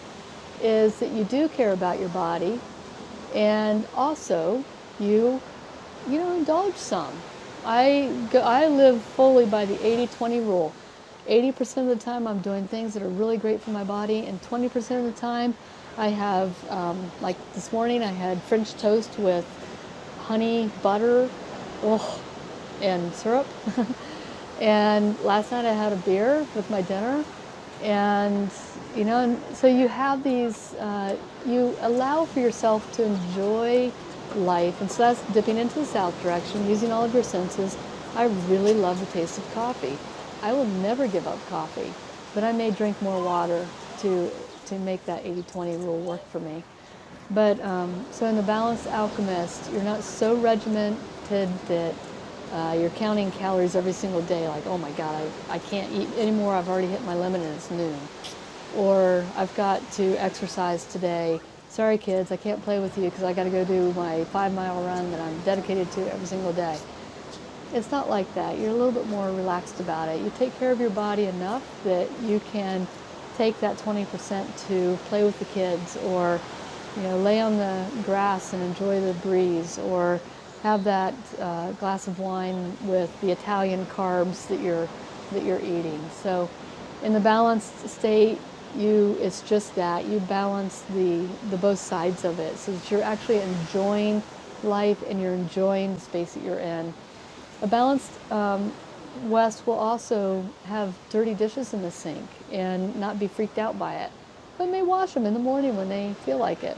is that you do care about your body, and also you indulge some. I live fully by the 80-20 rule. 80% of the time I'm doing things that are really great for my body, and 20% of the time I have, like this morning I had French toast with honey, butter, and syrup. And last night I had a beer with my dinner. And, and so you have these, you allow for yourself to enjoy life. And so that's dipping into the south direction, using all of your senses. I really love the taste of coffee. I will never give up coffee, but I may drink more water to make that 80-20 rule work for me. But so in the Balanced Alchemist, you're not so regimented that you're counting calories every single day, like, oh my God, I can't eat anymore, I've already hit my limit and it's noon. Or I've got to exercise today. Sorry kids, I can't play with you because I got to go do my 5-mile run that I'm dedicated to every single day. It's not like that. You're a little bit more relaxed about it. You take care of your body enough that you can take that 20% to play with the kids, or lay on the grass and enjoy the breeze, or have that glass of wine with the Italian carbs that you're eating. So in the balanced state, it's just that you balance the both sides of it, so that you're actually enjoying life and you're enjoying the space that you're in. A balanced West will also have dirty dishes in the sink and not be freaked out by it, but may wash them in the morning when they feel like it.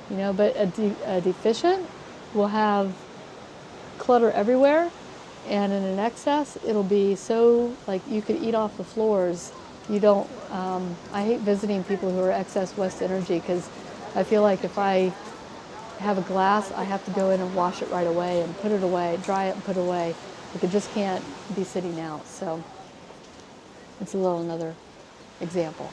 But a deficient will have clutter everywhere, and in an excess, it'll be so, like, you could eat off the floors. You don't, I hate visiting people who are excess West energy, because I feel like if I have a glass, I have to go in and wash it right away and put it away, dry it and put it away. Like, it just can't be sitting out. So it's another example.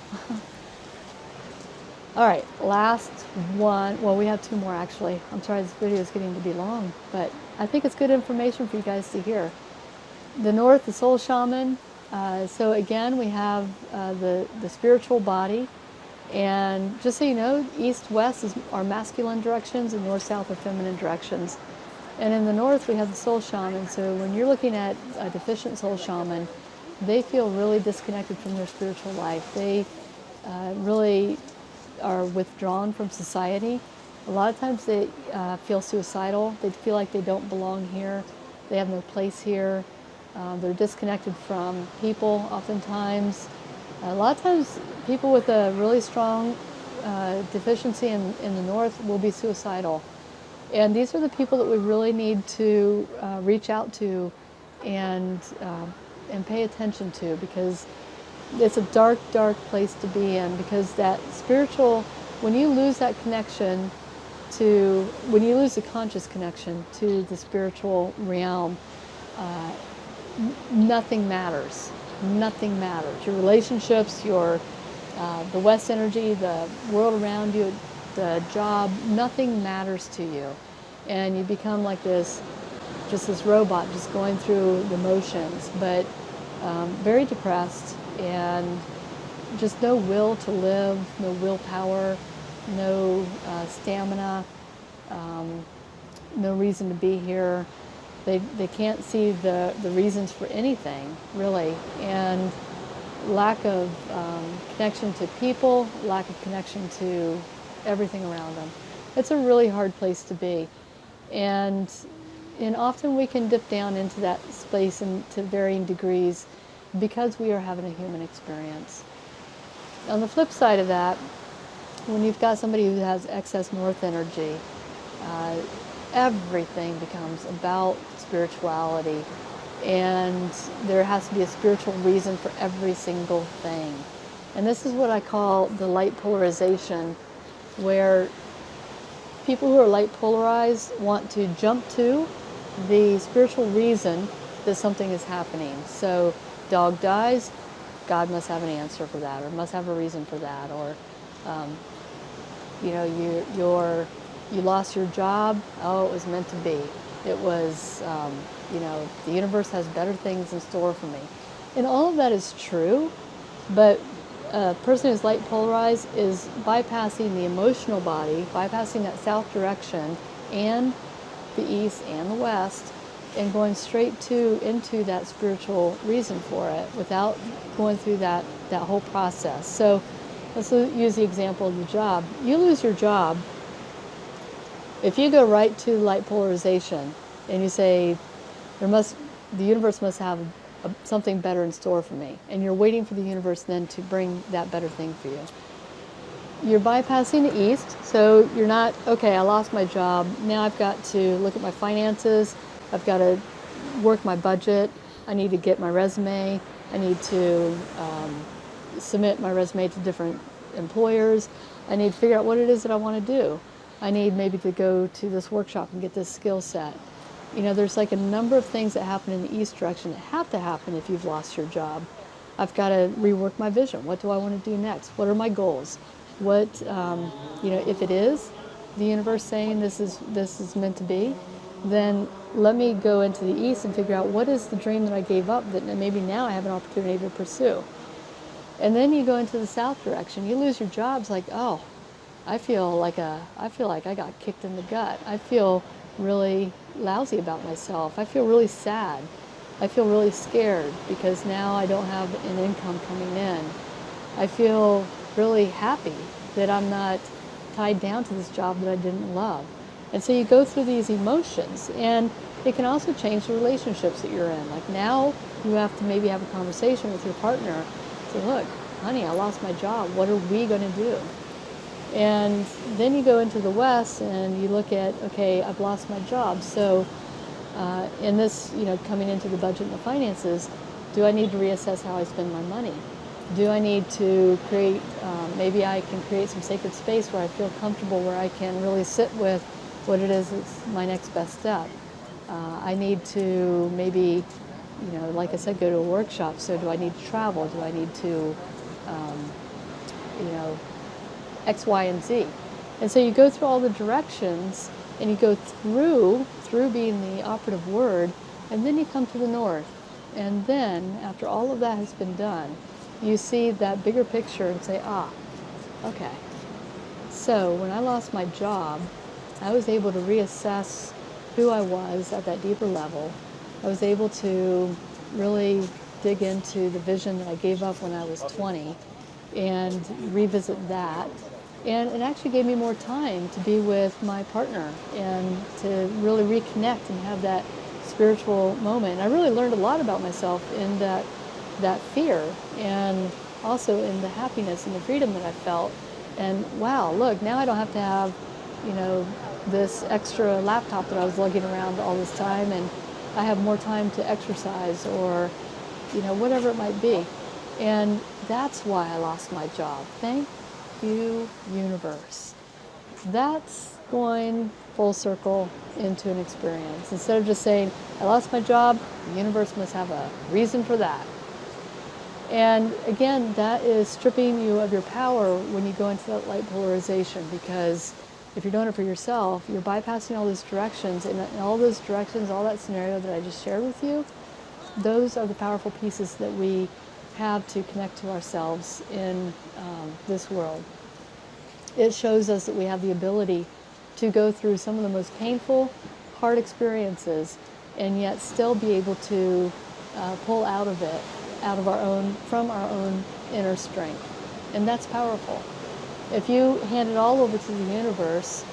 All right, last one. Well, we have two more actually. I'm sorry, this video is getting to be long, but I think it's good information for you guys to hear. The North, the Soul Shaman. So again, we have the spiritual body. And just so you know, East, West are masculine directions, and North, South are feminine directions. And in the North, we have the Soul Shaman. So when you're looking at a deficient Soul Shaman, they feel really disconnected from their spiritual life. They really are withdrawn from society. A lot of times they feel suicidal. They feel like they don't belong here. They have no place here. They're disconnected from people oftentimes. A lot of times people with a really strong deficiency in the North will be suicidal. And these are the people that we really need to reach out to and pay attention to, because it's a dark, dark place to be in, because that spiritual, when you lose that connection when you lose the conscious connection to the spiritual realm, nothing matters. Nothing matters. Your relationships, the West energy, the world around you, the job, nothing matters to you. And you become like this robot just going through the motions, but very depressed, and just no will to live, no willpower, no stamina, no reason to be here. They can't see the reasons for anything, really, and lack of connection to people, lack of connection to everything around them. It's a really hard place to be, and often we can dip down into that space to varying degrees because we are having a human experience. On the flip side of that, when you've got somebody who has excess North energy, everything becomes about spirituality, and there has to be a spiritual reason for every single thing. And this is what I call the light polarization, where people who are light polarized want to jump to the spiritual reason that something is happening. So dog dies, God must have an answer for that, or must have a reason for that, or you lost your job, oh, it was meant to be. It was, the universe has better things in store for me. And all of that is true, but a person who's light polarized is bypassing the emotional body, bypassing that south direction and the east and the west, and going straight into that spiritual reason for it without going through that whole process. So let's use the example of the job. You lose your job. If you go right to light polarization and you say, the universe must have something better in store for me, and you're waiting for the universe then to bring that better thing for you, you're bypassing the east. So you're not, okay, I lost my job, now I've got to look at my finances, I've got to work my budget, I need to get my resume, I need to submit my resume to different employers, I need to figure out what it is that I want to do, I need maybe to go to this workshop and get this skill set. There's like a number of things that happen in the east direction that have to happen if you've lost your job. I've got to rework my vision. What do I want to do next? What are my goals? What, if it is the universe saying this is meant to be, then let me go into the east and figure out what is the dream that I gave up that maybe now I have an opportunity to pursue. And then you go into the south direction. You lose your jobs, like, oh, I feel like I got kicked in the gut. I feel really lousy about myself. I feel really sad. I feel really scared because now I don't have an income coming in. I feel really happy that I'm not tied down to this job that I didn't love. And so you go through these emotions, and it can also change the relationships that you're in. Like now you have to maybe have a conversation with your partner. Say, look, honey, I lost my job. What are we going to do? And then you go into the west and you look at, okay, I've lost my job. So in this, coming into the budget and the finances, do I need to reassess how I spend my money? Do I need to create, maybe I can create some sacred space where I feel comfortable, where I can really sit with what it is that's my next best step. I need to maybe, like I said, go to a workshop. So do I need to travel? Do I need to, X, Y, and Z? And so you go through all the directions, and you go through being the operative word, and then you come to the north. And then, after all of that has been done, you see that bigger picture and say, okay. So when I lost my job, I was able to reassess who I was at that deeper level. I was able to really dig into the vision that I gave up when I was 20 and revisit that. And it actually gave me more time to be with my partner and to really reconnect and have that spiritual moment. And I really learned a lot about myself in that fear, and also in the happiness and the freedom that I felt. And wow, look, now I don't have to have, this extra laptop that I was lugging around all this time, and I have more time to exercise or, whatever it might be. And that's why I lost my job. Thank you, universe. That's going full circle into an experience. Instead of just saying, I lost my job, the universe must have a reason for that. And again, that is stripping you of your power when you go into that light polarization, because if you're doing it for yourself, you're bypassing all those directions, and all those directions, all that scenario that I just shared with you, those are the powerful pieces that we have to connect to ourselves in this world. It shows us that we have the ability to go through some of the most painful, hard experiences, and yet still be able to pull out of it, from our own inner strength. And that's powerful. If you hand it all over to the universe,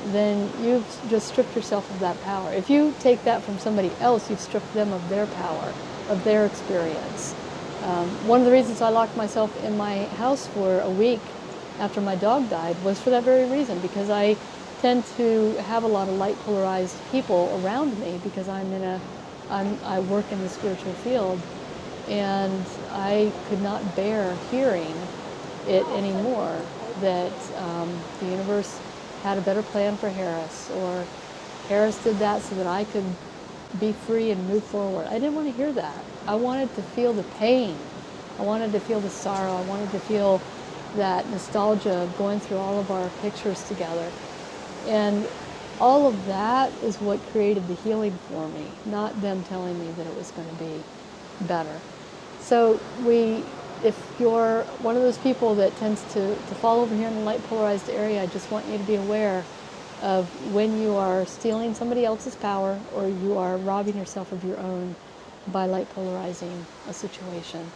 then you've just stripped yourself of that power. If you take that from somebody else, you've stripped them of their power, of their experience. One of the reasons I locked myself in my house for a week after my dog died was for that very reason, because I tend to have a lot of light polarized people around me, because I work in the spiritual field, and I could not bear hearing it anymore, that the universe had a better plan for Harris, or Harris did that so that I could be free and move forward. I didn't want to hear that. I wanted to feel the pain. I wanted to feel the sorrow. I wanted to feel that nostalgia of going through all of our pictures together. And all of that is what created the healing for me, not them telling me that it was going to be better. So if you're one of those people that tends to fall over here in the light polarized area, I just want you to be aware of when you are stealing somebody else's power or you are robbing yourself of your own by light polarizing a situation.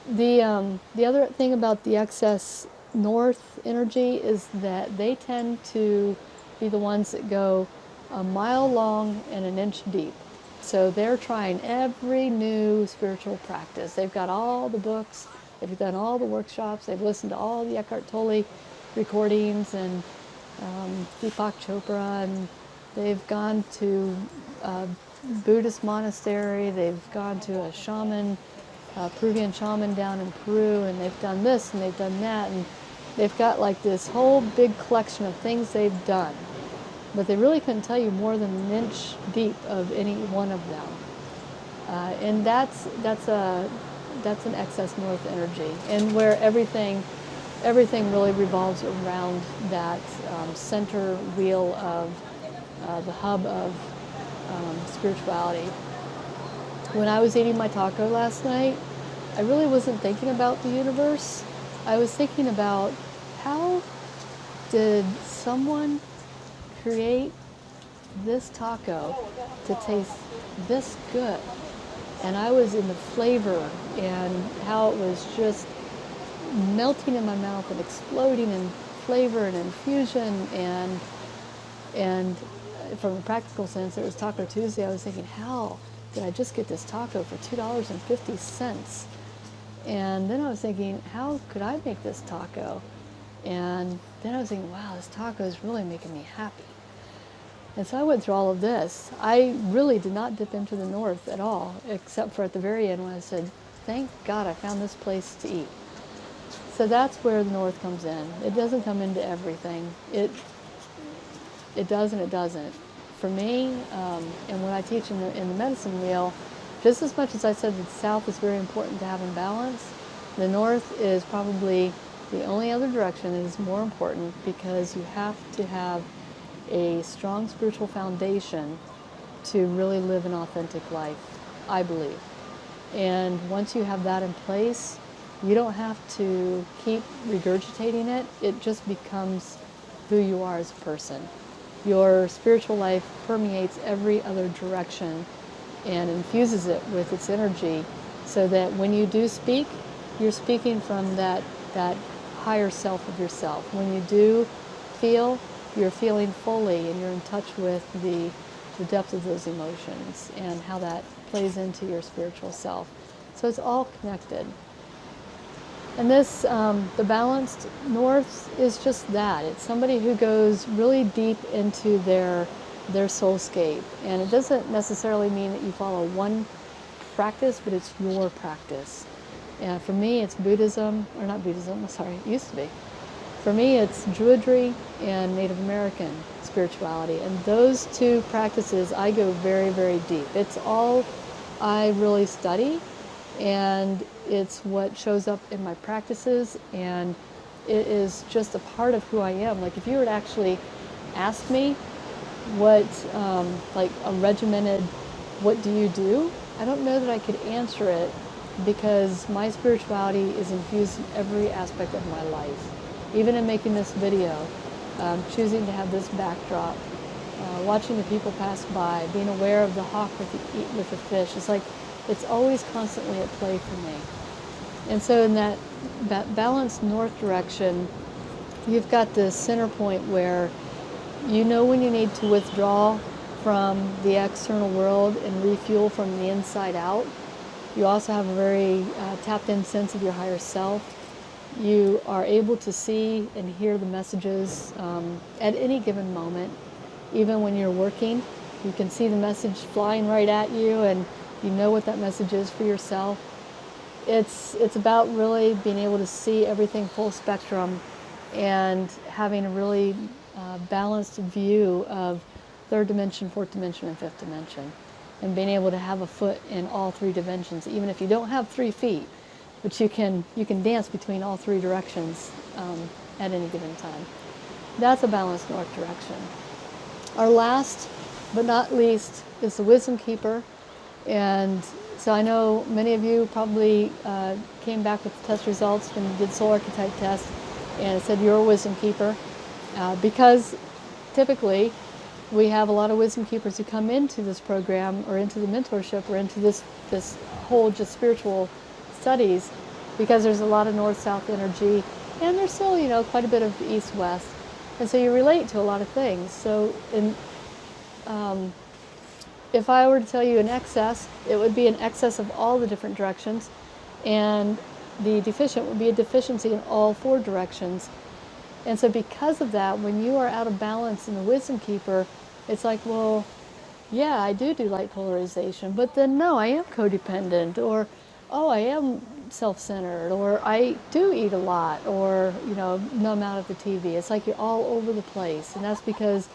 The other thing about the excess north energy is that they tend to be the ones that go a mile long and an inch deep. So they're trying every new spiritual practice. They've got all the books, they've done all the workshops, they've listened to all the Eckhart Tolle recordings and Deepak Chopra, and they've gone to a Buddhist monastery, they've gone to a shaman, Peruvian shaman down in Peru, and they've done this and they've done that, and they've got like this whole big collection of things they've done. But they really couldn't tell you more than an inch deep of any one of them. And that's an excess north energy, and where everything really revolves around that center wheel of the hub of spirituality. When I was eating my taco last night, I really wasn't thinking about the universe. I was thinking about how did someone create this taco to taste this good? And I was in the flavor and how it was just melting in my mouth and exploding in flavor and infusion, and from a practical sense, it was Taco Tuesday. I was thinking, how did I just get this taco for $2.50? And then I was thinking, how could I make this taco? And then I was thinking, wow, this taco is really making me happy. And so I went through all of this. I really did not dip into the north at all, except for at the very end when I said, thank God I found this place to eat. So that's where the north comes in. It doesn't come into everything. It does and it doesn't. For me, and what I teach in the medicine wheel, just as much as I said that the south is very important to have in balance, the north is probably the only other direction that is more important, because you have to have a strong spiritual foundation to really live an authentic life, I believe. And once you have that in place, you don't have to keep regurgitating it. It just becomes who you are as a person. Your spiritual life permeates every other direction and infuses it with its energy, so that when you do speak, you're speaking from that higher self of yourself. When you do feel, you're feeling fully, and you're in touch with the depth of those emotions and how that plays into your spiritual self. So it's all connected. And this, the balanced north is just that. It's somebody who goes really deep into their soulscape. And it doesn't necessarily mean that you follow one practice, but it's your practice. And for me, it's Buddhism, or not Buddhism, sorry, it used to be. For me, it's Druidry and Native American spirituality. And those two practices, I go very, very deep. It's all I really study, and it's what shows up in my practices, and it is just a part of who I am. Like if you were to actually ask me what, like a regimented, what do you do? I don't know that I could answer it, because my spirituality is infused in every aspect of my life. Even in making this video, choosing to have this backdrop, watching the people pass by, being aware of the hawk with the fish. It's like, it's always constantly at play for me. And so in that balanced north direction, you've got this center point where you know when you need to withdraw from the external world and refuel from the inside out. You also have a very tapped in sense of your higher self. You are able to see and hear the messages at any given moment. Even when you're working, you can see the message flying right at you, and you know what that message is for yourself. it's about really being able to see everything full spectrum and having a really balanced view of third dimension, fourth dimension, and fifth dimension, and being able to have a foot in all three dimensions, even if you don't have 3 feet, but you can dance between all three directions at any given time. That's a balanced north direction. Our last but not least is the wisdom keeper. And so I know many of you probably came back with the test results when you did Soul Archetype test, and it said you're a wisdom keeper. Because typically we have a lot of wisdom keepers who come into this program or into the mentorship or into this whole just spiritual studies, because there's a lot of north-south energy, and there's still, you know, quite a bit of east-west. And so you relate to a lot of things. So if I were to tell you an excess, it would be an excess of all the different directions, and the deficient would be a deficiency in all 4 directions. And so because of that, when you are out of balance in the wisdom keeper, it's like, well, yeah, I do light polarization, but then no, I am codependent, or oh, I am self-centered, or I do eat a lot, or, you know, numb out of the TV. It's like you're all over the place, and that's because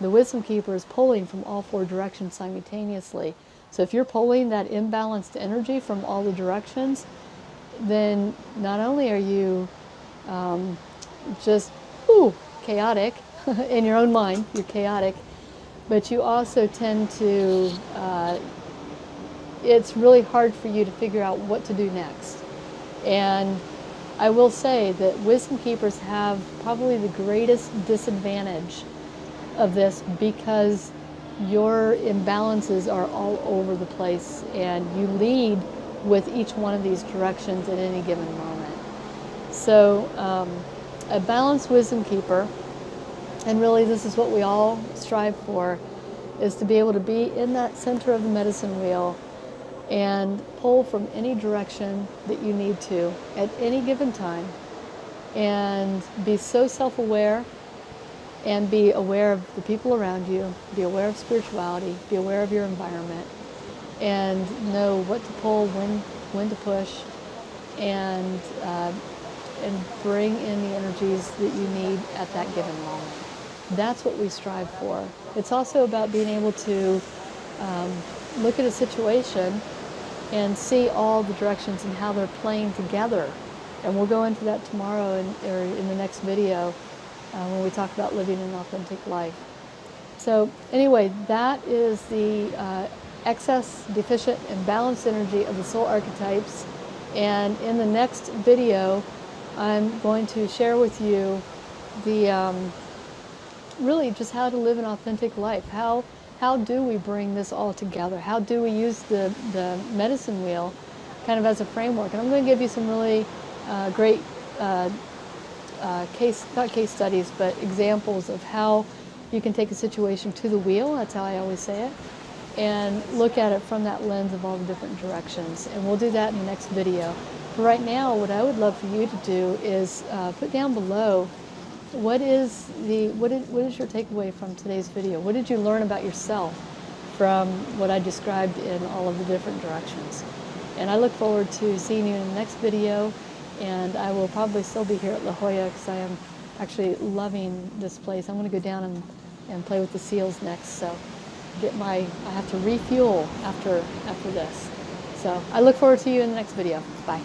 the wisdom keeper is pulling from all 4 directions simultaneously. So if you're pulling that imbalanced energy from all the directions, then not only are you just chaotic in your own mind, you're chaotic, but you also tend to, it's really hard for you to figure out what to do next. And I will say that wisdom keepers have probably the greatest disadvantage of this, because your imbalances are all over the place and you lead with each one of these directions at any given moment. So a balanced wisdom keeper, and really this is what we all strive for, is to be able to be in that center of the medicine wheel and pull from any direction that you need to at any given time, and be so self-aware, and be aware of the people around you, be aware of spirituality, be aware of your environment, and know what to pull, when to push, and bring in the energies that you need at that given moment. That's what we strive for. It's also about being able to look at a situation and see all the directions and how they're playing together. And we'll go into that tomorrow or in the next video when we talk about living an authentic life. So anyway, that is the excess, deficient, and balanced energy of the soul archetypes. And in the next video, I'm going to share with you the really just how to live an authentic life. How do we bring this all together? How do we use the medicine wheel kind of as a framework? And I'm going to give you some really great not case studies, but examples of how you can take a situation to the wheel, that's how I always say it, and look at it from that lens of all the different directions. And we'll do that in the next video. For right now, what I would love for you to do is put down below, what is your takeaway from today's video? What did you learn about yourself from what I described in all of the different directions? And I look forward to seeing you in the next video, and I will probably still be here at La Jolla because I am actually loving this place. I'm going to go down and play with the seals next, so I have to refuel after this. So I look forward to you in the next video. Bye.